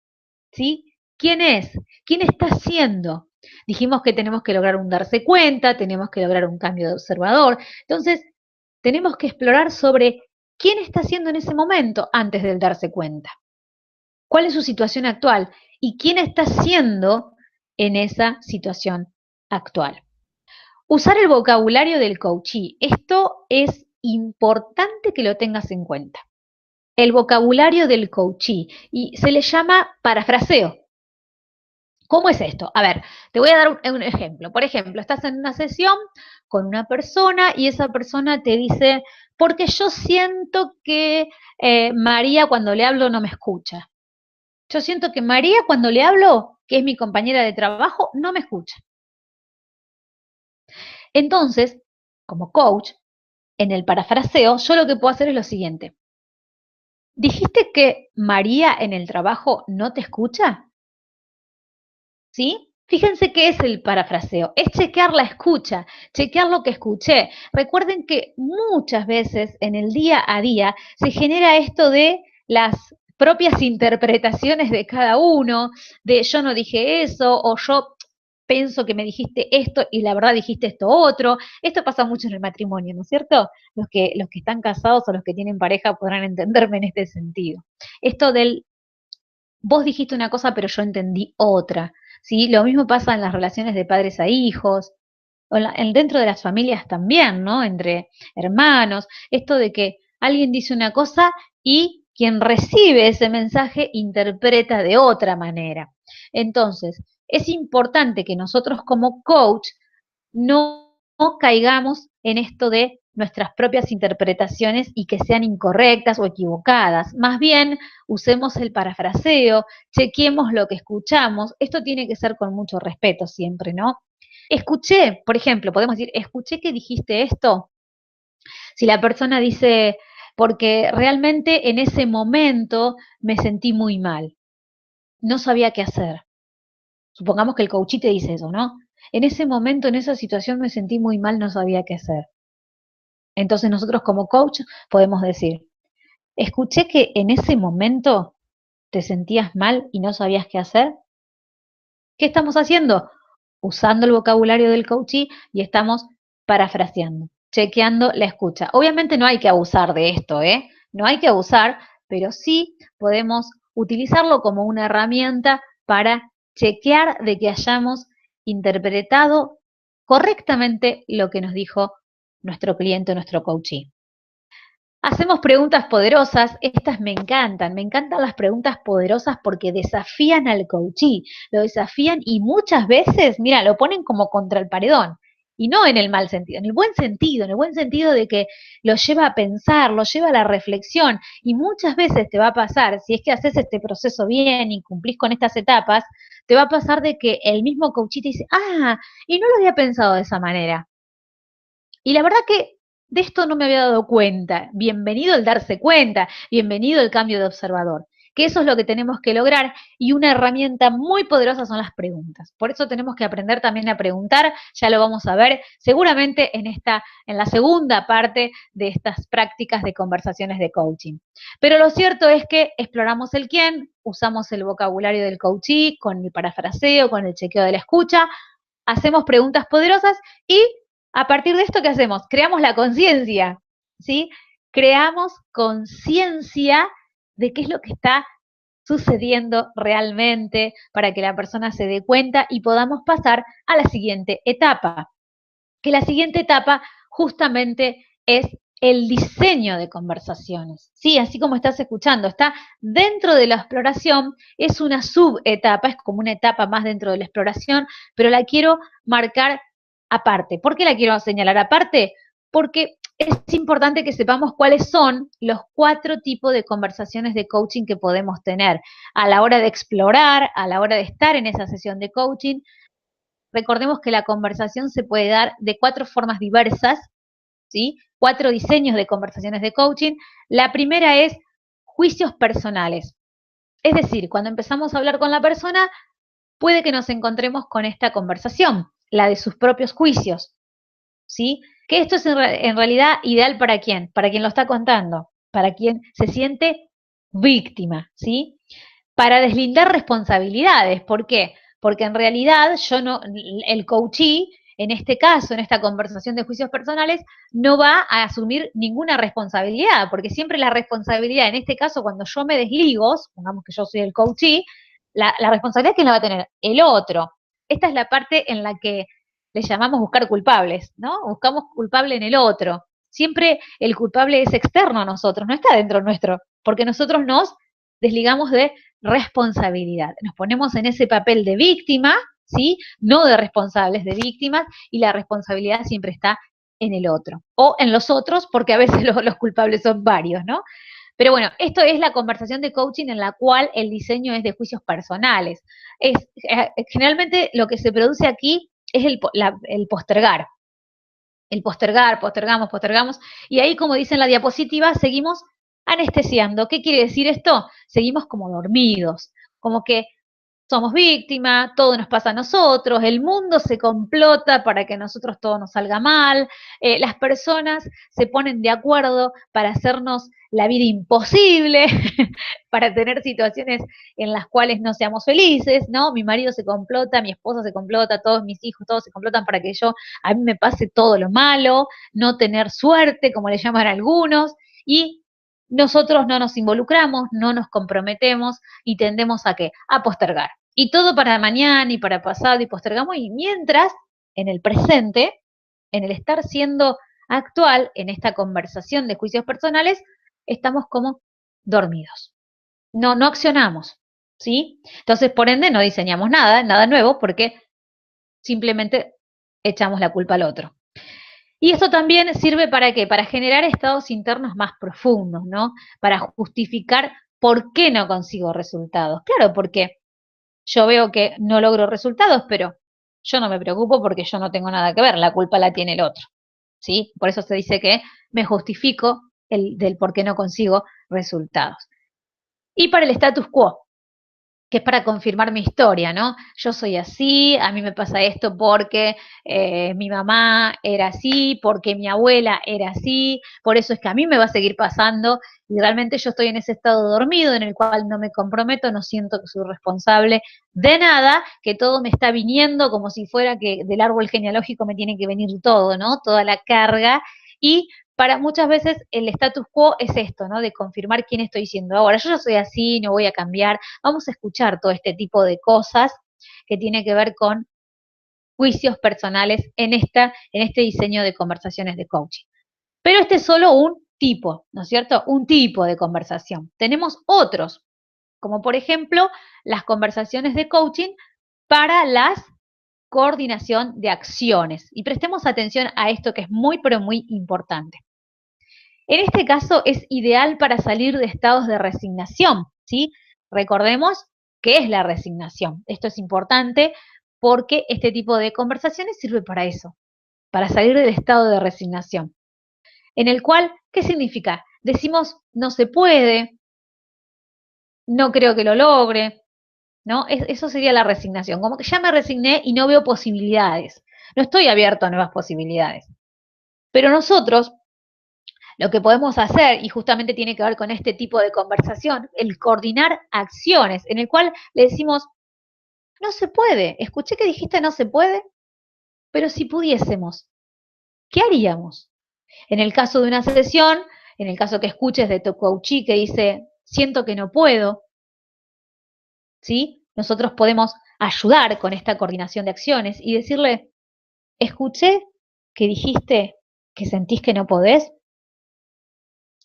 [SPEAKER 1] ¿Sí? ¿Quién es? ¿Quién está siendo? Dijimos que tenemos que lograr un darse cuenta, tenemos que lograr un cambio de observador. Entonces, tenemos que explorar sobre quién está siendo en ese momento antes del darse cuenta. ¿Cuál es su situación actual? ¿Y quién está siendo en esa situación actual? Usar el vocabulario del coachee. Esto es importante que lo tengas en cuenta. El vocabulario del coachee. Y se le llama parafraseo. ¿Cómo es esto? A ver, te voy a dar un ejemplo. Por ejemplo, estás en una sesión con una persona y esa persona te dice, porque yo siento que María cuando le hablo no me escucha. Yo siento que María, cuando le hablo, que es mi compañera de trabajo, no me escucha. Entonces, como coach, en el parafraseo, yo lo que puedo hacer es lo siguiente. ¿Dijiste que María en el trabajo no te escucha? ¿Sí? Fíjense qué es el parafraseo, es chequear la escucha, chequear lo que escuché. Recuerden que muchas veces en el día a día se genera esto de las propias interpretaciones de cada uno, de yo no dije eso o yo pienso que me dijiste esto y la verdad dijiste esto otro. Esto pasa mucho en el matrimonio, ¿no es cierto? Los que están casados o los que tienen pareja podrán entenderme en este sentido. Esto del vos dijiste una cosa pero yo entendí otra, ¿sí? Lo mismo pasa en las relaciones de padres a hijos, o dentro de las familias también, ¿no? Entre hermanos, esto de que alguien dice una cosa y quien recibe ese mensaje interpreta de otra manera. Entonces, es importante que nosotros como coach no caigamos en esto de nuestras propias interpretaciones y que sean incorrectas o equivocadas. Más bien, usemos el parafraseo, chequeemos lo que escuchamos. Esto tiene que ser con mucho respeto siempre, ¿no? Escuché, por ejemplo, podemos decir, escuché que dijiste esto. Si la persona dice, porque realmente en ese momento me sentí muy mal, no sabía qué hacer. Supongamos que el coachí te dice eso, ¿no? En ese momento, en esa situación me sentí muy mal, no sabía qué hacer. Entonces nosotros como coach podemos decir, escuché que en ese momento te sentías mal y no sabías qué hacer. ¿Qué estamos haciendo? Usando el vocabulario del coachee y estamos parafraseando, chequeando la escucha. Obviamente no hay que abusar de esto, ¿eh? No hay que abusar, pero sí podemos utilizarlo como una herramienta para chequear de que hayamos interpretado correctamente lo que nos dijo nuestro cliente o nuestro coachee. Hacemos preguntas poderosas, estas me encantan las preguntas poderosas porque desafían al coachee, lo desafían y muchas veces, mira, lo ponen como contra el paredón. Y no en el mal sentido, en el buen sentido de que lo lleva a pensar, lo lleva a la reflexión. Y muchas veces te va a pasar, si es que haces este proceso bien y cumplís con estas etapas, te va a pasar de que el mismo coachee te dice, ah, y no lo había pensado de esa manera. Y la verdad que de esto no me había dado cuenta. Bienvenido el darse cuenta, bienvenido el cambio de observador. Que eso es lo que tenemos que lograr y una herramienta muy poderosa son las preguntas. Por eso tenemos que aprender también a preguntar, ya lo vamos a ver seguramente en la segunda parte de estas prácticas de conversaciones de coaching. Pero lo cierto es que exploramos el quién, usamos el vocabulario del coachee con el parafraseo, con el chequeo de la escucha, hacemos preguntas poderosas y a partir de esto, ¿qué hacemos? Creamos la conciencia, ¿sí? Creamos conciencia de qué es lo que está sucediendo realmente para que la persona se dé cuenta y podamos pasar a la siguiente etapa. Que la siguiente etapa justamente es el diseño de conversaciones. Sí, así como estás escuchando, está dentro de la exploración, es una subetapa, es como una etapa más dentro de la exploración, pero la quiero marcar aparte. ¿Por qué la quiero señalar aparte? Porque es importante que sepamos cuáles son los 4 tipos de conversaciones de coaching que podemos tener a la hora de explorar, a la hora de estar en esa sesión de coaching. Recordemos que la conversación se puede dar de 4 formas diversas, ¿sí? 4 diseños de conversaciones de coaching. La primera es juicios personales. Es decir, cuando empezamos a hablar con la persona, puede que nos encontremos con esta conversación, la de sus propios juicios, ¿sí? Que esto es en realidad ideal para quién, para quien lo está contando, para quien se siente víctima, ¿sí? Para deslindar responsabilidades. ¿Por qué? Porque en realidad yo no, el coachee, en este caso, en esta conversación de juicios personales, no va a asumir ninguna responsabilidad, porque siempre la responsabilidad, en este caso, cuando yo me desligo, supongamos que yo soy el coachee, la responsabilidad, ¿quién la va a tener? El otro. Esta es la parte en la que le llamamos buscar culpables, ¿no? Buscamos culpable en el otro. Siempre el culpable es externo a nosotros, no está dentro nuestro, porque nosotros nos desligamos de responsabilidad. Nos ponemos en ese papel de víctima, ¿sí? No de responsables, de víctimas, y la responsabilidad siempre está en el otro. O en los otros, porque a veces los culpables son varios, ¿no? Pero bueno, esto es la conversación de coaching en la cual el diseño es de juicios personales. Generalmente lo que se produce aquí es el postergar. El postergar, postergamos, postergamos. Y ahí, como dice en la diapositiva, seguimos anestesiando. ¿Qué quiere decir esto? Seguimos como dormidos, como que somos víctimas, todo nos pasa a nosotros, el mundo se complota para que a nosotros todo nos salga mal, las personas se ponen de acuerdo para hacernos la vida imposible, para tener situaciones en las cuales no seamos felices, ¿no? Mi marido se complota, mi esposa se complota, todos mis hijos, todos se complotan para que a mí me pase todo lo malo, no tener suerte, como le llaman algunos, y nosotros no nos involucramos, no nos comprometemos y tendemos a ¿qué? A postergar. Y todo para mañana y para pasado y postergamos y mientras en el presente, en el estar siendo actual, en esta conversación de juicios personales, estamos como dormidos. No accionamos, ¿sí? Entonces, por ende, no diseñamos nada, nada nuevo, porque simplemente echamos la culpa al otro. Y esto también sirve para ¿qué? Para generar estados internos más profundos, ¿no? Para justificar por qué no consigo resultados. Claro, porque yo veo que no logro resultados, pero yo no me preocupo porque yo no tengo nada que ver, la culpa la tiene el otro, ¿sí? Por eso se dice que me justifico del por qué no consigo resultados. Y para el status quo, que es para confirmar mi historia, ¿no? Yo soy así, a mí me pasa esto porque mi mamá era así, porque mi abuela era así, por eso es que a mí me va a seguir pasando y realmente yo estoy en ese estado dormido en el cual no me comprometo, no siento que soy responsable de nada, que todo me está viniendo como si fuera que del árbol genealógico me tiene que venir todo, ¿no? Toda la carga y para muchas veces el status quo es esto, ¿no? De confirmar quién estoy siendo ahora. Yo ya soy así, no voy a cambiar. Vamos a escuchar todo este tipo de cosas que tiene que ver con juicios personales en este diseño de conversaciones de coaching. Pero este es solo un tipo, ¿no es cierto? Un tipo de conversación. Tenemos otros, como por ejemplo las conversaciones de coaching para la coordinación de acciones. Y prestemos atención a esto que es muy, pero muy importante. En este caso es ideal para salir de estados de resignación, ¿sí? Recordemos qué es la resignación. Esto es importante porque este tipo de conversaciones sirve para eso, para salir del estado de resignación. En el cual, ¿qué significa? Decimos, no se puede, no creo que lo logre, ¿no? Eso sería la resignación, como que ya me resigné y no veo posibilidades, no estoy abierto a nuevas posibilidades. Pero nosotros lo que podemos hacer, y justamente tiene que ver con este tipo de conversación, el coordinar acciones, en el cual le decimos, no se puede, escuché que dijiste no se puede, pero si pudiésemos, ¿qué haríamos? En el caso de una sesión, en el caso que escuches de tu coachee que dice, siento que no puedo, ¿sí? Nosotros podemos ayudar con esta coordinación de acciones y decirle, escuché que dijiste que sentís que no podés.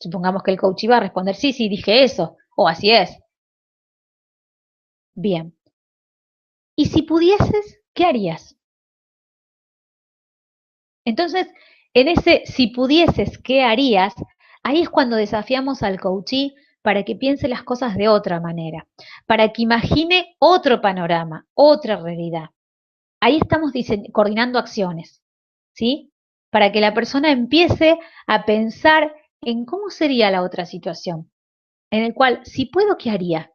[SPEAKER 1] Supongamos que el coach iba a responder, sí, sí, dije eso, o así es. Bien. Y si pudieses, ¿qué harías? Entonces, en ese si pudieses, ¿qué harías? Ahí es cuando desafiamos al coachee para que piense las cosas de otra manera, para que imagine otro panorama, otra realidad. Ahí estamos coordinando acciones, ¿sí? Para que la persona empiece a pensar en cómo sería la otra situación, en el cual, si puedo, ¿qué haría?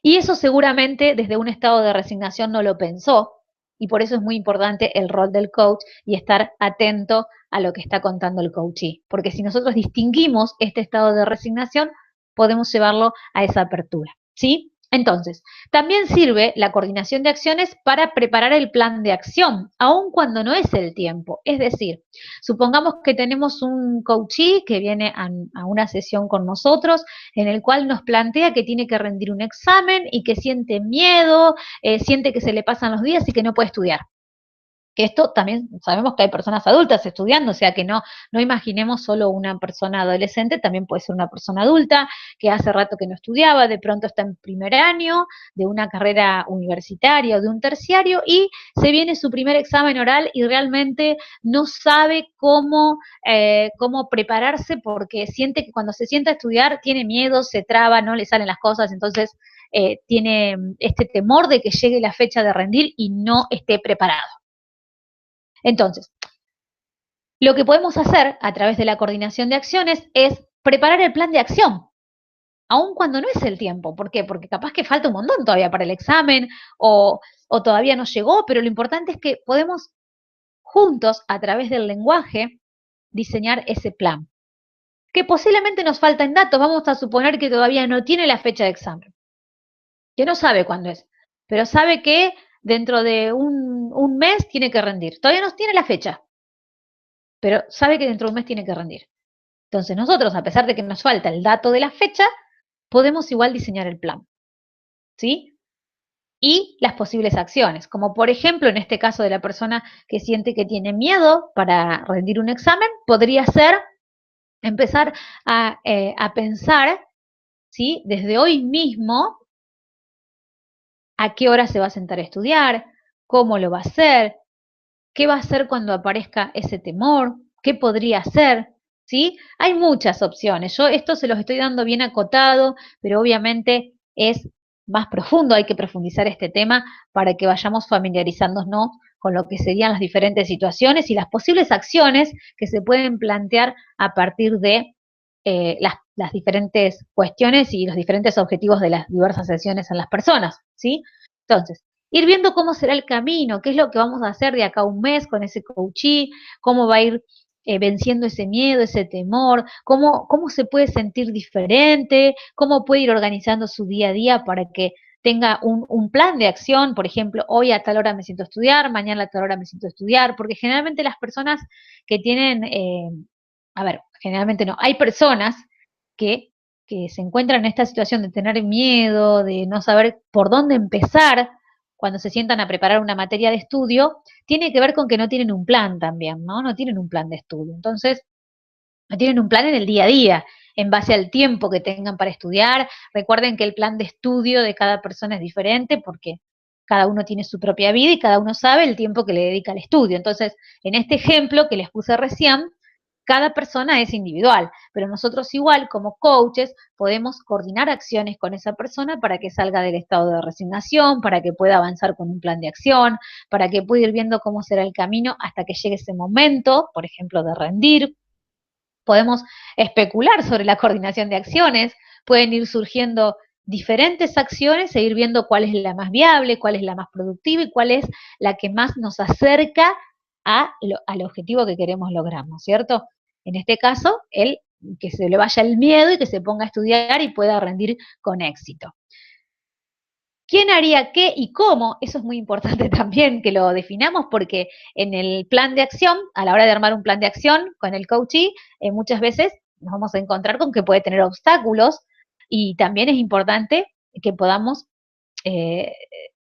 [SPEAKER 1] Y eso seguramente desde un estado de resignación no lo pensó, y por eso es muy importante el rol del coach y estar atento a lo que está contando el coachee. Porque si nosotros distinguimos este estado de resignación, podemos llevarlo a esa apertura, ¿sí? Entonces, también sirve la coordinación de acciones para preparar el plan de acción, aun cuando no es el tiempo. Es decir, supongamos que tenemos un coachee que viene a una sesión con nosotros en el cual nos plantea que tiene que rendir un examen y que siente miedo, siente que se le pasan los días y que no puede estudiar. que esto también sabemos que hay personas adultas estudiando, o sea que no imaginemos solo una persona adolescente, también puede ser una persona adulta que hace rato que no estudiaba, de pronto está en primer año de una carrera universitaria o de un terciario y se viene su primer examen oral y realmente no sabe cómo prepararse porque siente que cuando se sienta a estudiar tiene miedo, se traba, no le salen las cosas, entonces tiene este temor de que llegue la fecha de rendir y no esté preparado. Entonces, lo que podemos hacer a través de la coordinación de acciones es preparar el plan de acción, aun cuando no es el tiempo. ¿Por qué? Porque capaz que falta un montón todavía para el examen o todavía no llegó, pero lo importante es que podemos juntos, a través del lenguaje, diseñar ese plan. Que posiblemente nos faltan datos, vamos a suponer que todavía no tiene la fecha de examen, que no sabe cuándo es, pero sabe que dentro de un mes tiene que rendir. Todavía no tiene la fecha, pero sabe que dentro de un mes tiene que rendir. Entonces nosotros, a pesar de que nos falta el dato de la fecha, podemos igual diseñar el plan, ¿sí? Y las posibles acciones, como por ejemplo en este caso de la persona que siente que tiene miedo para rendir un examen, podría ser empezar a pensar, ¿sí? Desde hoy mismo, a qué hora se va a sentar a estudiar, cómo lo va a hacer, qué va a hacer cuando aparezca ese temor, qué podría hacer, ¿sí? Hay muchas opciones. Yo esto se los estoy dando bien acotado, pero obviamente es más profundo, hay que profundizar este tema para que vayamos familiarizándonos con lo que serían las diferentes situaciones y las posibles acciones que se pueden plantear a partir de las diferentes cuestiones y los diferentes objetivos de las diversas sesiones en las personas, ¿sí? Entonces, ir viendo cómo será el camino, qué es lo que vamos a hacer de acá a un mes con ese coachee, cómo va a ir venciendo ese miedo, ese temor, cómo se puede sentir diferente, cómo puede ir organizando su día a día para que tenga un plan de acción, por ejemplo, hoy a tal hora me siento a estudiar, mañana a tal hora me siento a estudiar, porque generalmente las personas que tienen, a ver, generalmente no, hay personas que, que se encuentran en esta situación de tener miedo, de no saber por dónde empezar, cuando se sientan a preparar una materia de estudio, tiene que ver con que no tienen un plan también, ¿no? No tienen un plan de estudio. Entonces, no tienen un plan en el día a día, en base al tiempo que tengan para estudiar. Recuerden que el plan de estudio de cada persona es diferente porque cada uno tiene su propia vida y cada uno sabe el tiempo que le dedica al estudio. Entonces, en este ejemplo que les puse recién, cada persona es individual, pero nosotros igual como coaches podemos coordinar acciones con esa persona para que salga del estado de resignación, para que pueda avanzar con un plan de acción, para que pueda ir viendo cómo será el camino hasta que llegue ese momento, por ejemplo, de rendir. Podemos especular sobre la coordinación de acciones, pueden ir surgiendo diferentes acciones e ir viendo cuál es la más viable, cuál es la más productiva y cuál es la que más nos acerca al objetivo que queremos lograr, ¿no es cierto? En este caso, que se le vaya el miedo y que se ponga a estudiar y pueda rendir con éxito. ¿Quién haría qué y cómo? Eso es muy importante también que lo definamos porque en el plan de acción, a la hora de armar un plan de acción con el coachee, muchas veces nos vamos a encontrar con que puede tener obstáculos y también es importante que podamos eh,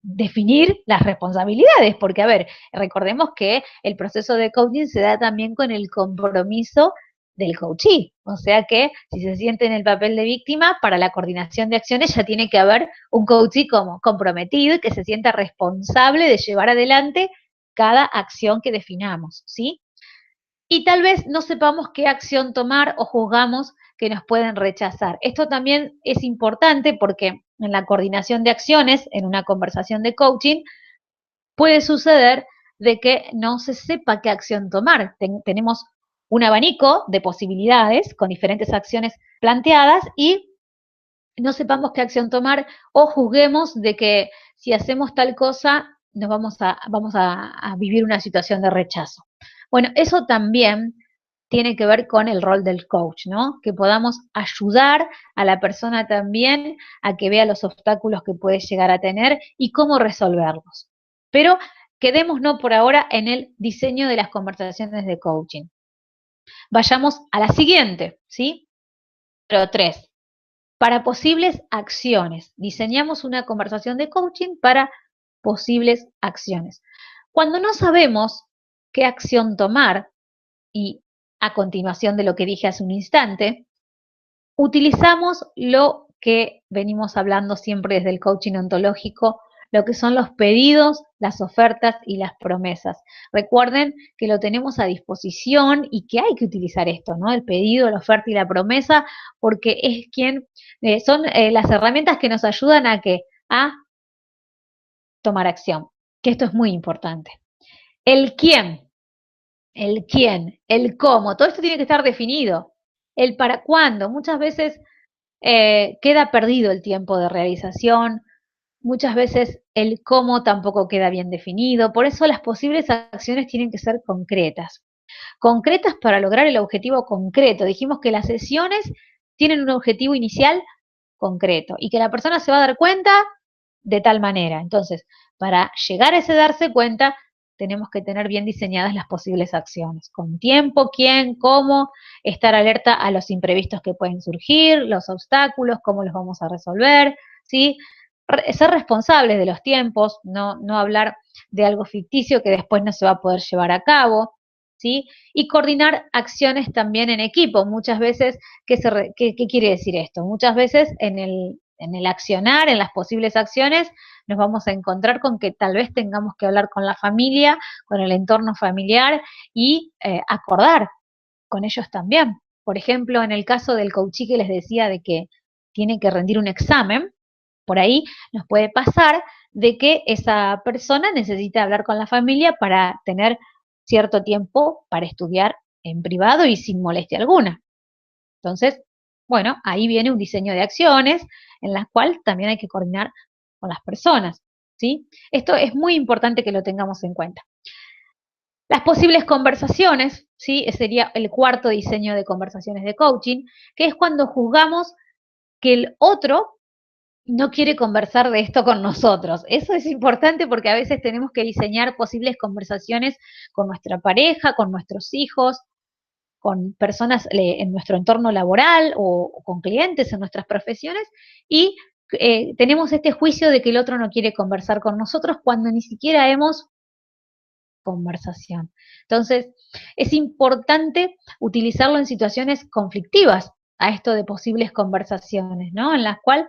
[SPEAKER 1] definir las responsabilidades, porque a ver, recordemos que el proceso de coaching se da también con el compromiso del coachee, o sea que si se siente en el papel de víctima, para la coordinación de acciones ya tiene que haber un coachee como comprometido y que se sienta responsable de llevar adelante cada acción que definamos, ¿sí? Y tal vez no sepamos qué acción tomar o juzgamos que nos pueden rechazar. Esto también es importante porque en la coordinación de acciones, en una conversación de coaching, puede suceder de que no se sepa qué acción tomar. Tenemos un abanico de posibilidades con diferentes acciones planteadas y no sepamos qué acción tomar o juzguemos de que si hacemos tal cosa nos vamos a vivir una situación de rechazo. Bueno, eso también tiene que ver con el rol del coach, ¿no? Que podamos ayudar a la persona también a que vea los obstáculos que puede llegar a tener y cómo resolverlos. Pero quedémonos por ahora en el diseño de las conversaciones de coaching. Vayamos a la siguiente, ¿sí? Número 3. Para posibles acciones. Diseñamos una conversación de coaching para posibles acciones. Cuando no sabemos qué acción tomar y a continuación de lo que dije hace un instante, utilizamos lo que venimos hablando siempre desde el coaching ontológico, lo que son los pedidos, las ofertas y las promesas. Recuerden que lo tenemos a disposición y que hay que utilizar esto, ¿no? El pedido, la oferta y la promesa, porque es son las herramientas que nos ayudan a tomar acción, que esto es muy importante. El quién, el cómo, todo esto tiene que estar definido. El para cuándo, muchas veces queda perdido el tiempo de realización, muchas veces el cómo tampoco queda bien definido, por eso las posibles acciones tienen que ser concretas. Concretas para lograr el objetivo concreto. Dijimos que las sesiones tienen un objetivo inicial concreto y que la persona se va a dar cuenta de tal manera. Entonces, para llegar a ese darse cuenta, tenemos que tener bien diseñadas las posibles acciones, con tiempo, quién, cómo, estar alerta a los imprevistos que pueden surgir, los obstáculos, cómo los vamos a resolver, ¿sí? Ser responsables de los tiempos, no hablar de algo ficticio que después no se va a poder llevar a cabo, ¿sí? Y coordinar acciones también en equipo. Muchas veces, ¿qué quiere decir esto? Muchas veces en el accionar, en las posibles acciones, nos vamos a encontrar con que tal vez tengamos que hablar con la familia, con el entorno familiar y acordar con ellos también. Por ejemplo, en el caso del coachí que les decía de que tiene que rendir un examen, por ahí nos puede pasar de que esa persona necesita hablar con la familia para tener cierto tiempo para estudiar en privado y sin molestia alguna. Entonces, bueno, ahí viene un diseño de acciones en las cuales también hay que coordinar con las personas, ¿sí? Esto es muy importante que lo tengamos en cuenta. Las posibles conversaciones, ¿sí? Ese sería el cuarto diseño de conversaciones de coaching, que es cuando juzgamos que el otro no quiere conversar de esto con nosotros. Eso es importante porque a veces tenemos que diseñar posibles conversaciones con nuestra pareja, con nuestros hijos, con personas en nuestro entorno laboral o con clientes en nuestras profesiones y tenemos este juicio de que el otro no quiere conversar con nosotros cuando ni siquiera hemos conversación. Entonces, es importante utilizarlo en situaciones conflictivas a esto de posibles conversaciones, ¿no? En las cuales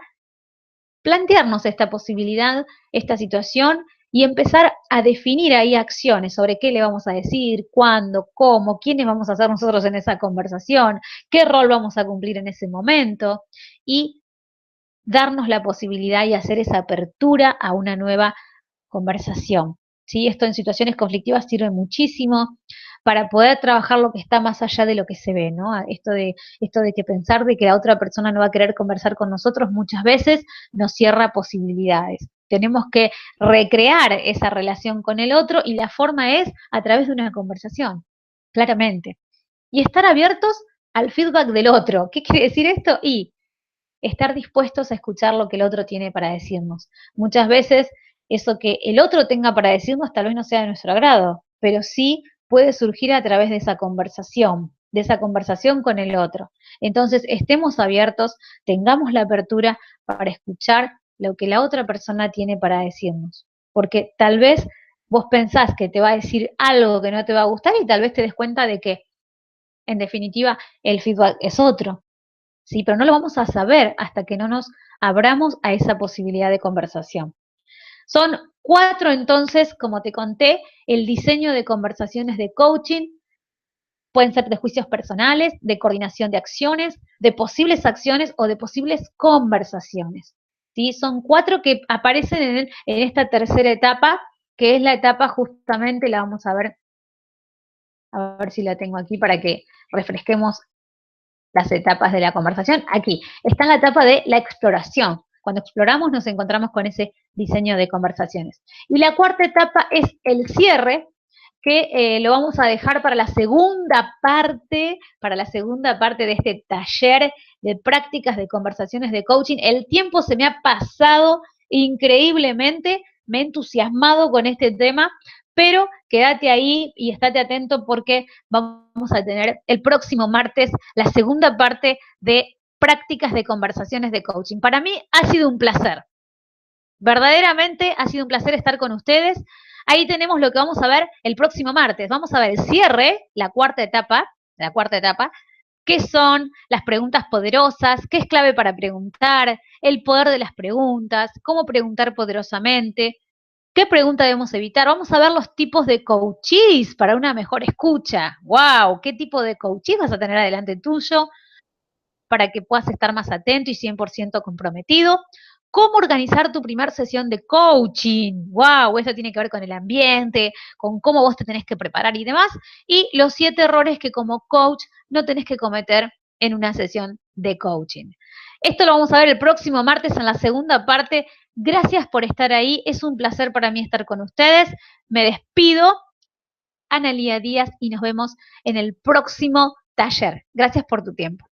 [SPEAKER 1] plantearnos esta posibilidad, esta situación y empezar a definir ahí acciones sobre qué le vamos a decir, cuándo, cómo, quiénes vamos a ser nosotros en esa conversación, qué rol vamos a cumplir en ese momento y darnos la posibilidad y hacer esa apertura a una nueva conversación. ¿Sí? Esto en situaciones conflictivas sirve muchísimo para poder trabajar lo que está más allá de lo que se ve, ¿no? Esto de que pensar de que la otra persona no va a querer conversar con nosotros muchas veces nos cierra posibilidades. Tenemos que recrear esa relación con el otro y la forma es a través de una conversación, claramente. Y estar abiertos al feedback del otro. ¿Qué quiere decir esto? Y estar dispuestos a escuchar lo que el otro tiene para decirnos. Muchas veces eso que el otro tenga para decirnos tal vez no sea de nuestro agrado, pero sí puede surgir a través de esa conversación con el otro. Entonces, estemos abiertos, tengamos la apertura para escuchar lo que la otra persona tiene para decirnos. Porque tal vez vos pensás que te va a decir algo que no te va a gustar y tal vez te des cuenta de que, en definitiva, el feedback es otro. ¿Sí? Pero no lo vamos a saber hasta que no nos abramos a esa posibilidad de conversación. Son 4 entonces, como te conté, el diseño de conversaciones de coaching. Pueden ser de juicios personales, de coordinación de acciones, de posibles acciones o de posibles conversaciones. ¿Sí? Son 4 que aparecen en esta tercera etapa, que es la etapa justamente, la vamos a ver si la tengo aquí para que refresquemos las etapas de la conversación. Aquí está en la etapa de la exploración. Cuando exploramos nos encontramos con ese diseño de conversaciones. Y la cuarta etapa es el cierre, que lo vamos a dejar para la segunda parte de este taller de prácticas de conversaciones de coaching. El tiempo se me ha pasado increíblemente, me he entusiasmado con este tema, pero quédate ahí y estate atento porque vamos a tener el próximo martes la segunda parte de prácticas de conversaciones de coaching. Para mí ha sido un placer. Verdaderamente ha sido un placer estar con ustedes. Ahí tenemos lo que vamos a ver el próximo martes. Vamos a ver el cierre, la cuarta etapa, qué son las preguntas poderosas, qué es clave para preguntar, el poder de las preguntas, cómo preguntar poderosamente, qué pregunta debemos evitar. Vamos a ver los tipos de coaches para una mejor escucha. ¡Wow! ¿Qué tipo de coaches vas a tener adelante tuyo para que puedas estar más atento y 100% comprometido? ¿Cómo organizar tu primera sesión de coaching? ¡Wow! Esto tiene que ver con el ambiente, con cómo vos te tenés que preparar y demás. Y los 7 errores que como coach no tenés que cometer en una sesión de coaching. Esto lo vamos a ver el próximo martes en la segunda parte. Gracias por estar ahí. Es un placer para mí estar con ustedes. Me despido. Analía Díaz y nos vemos en el próximo taller. Gracias por tu tiempo.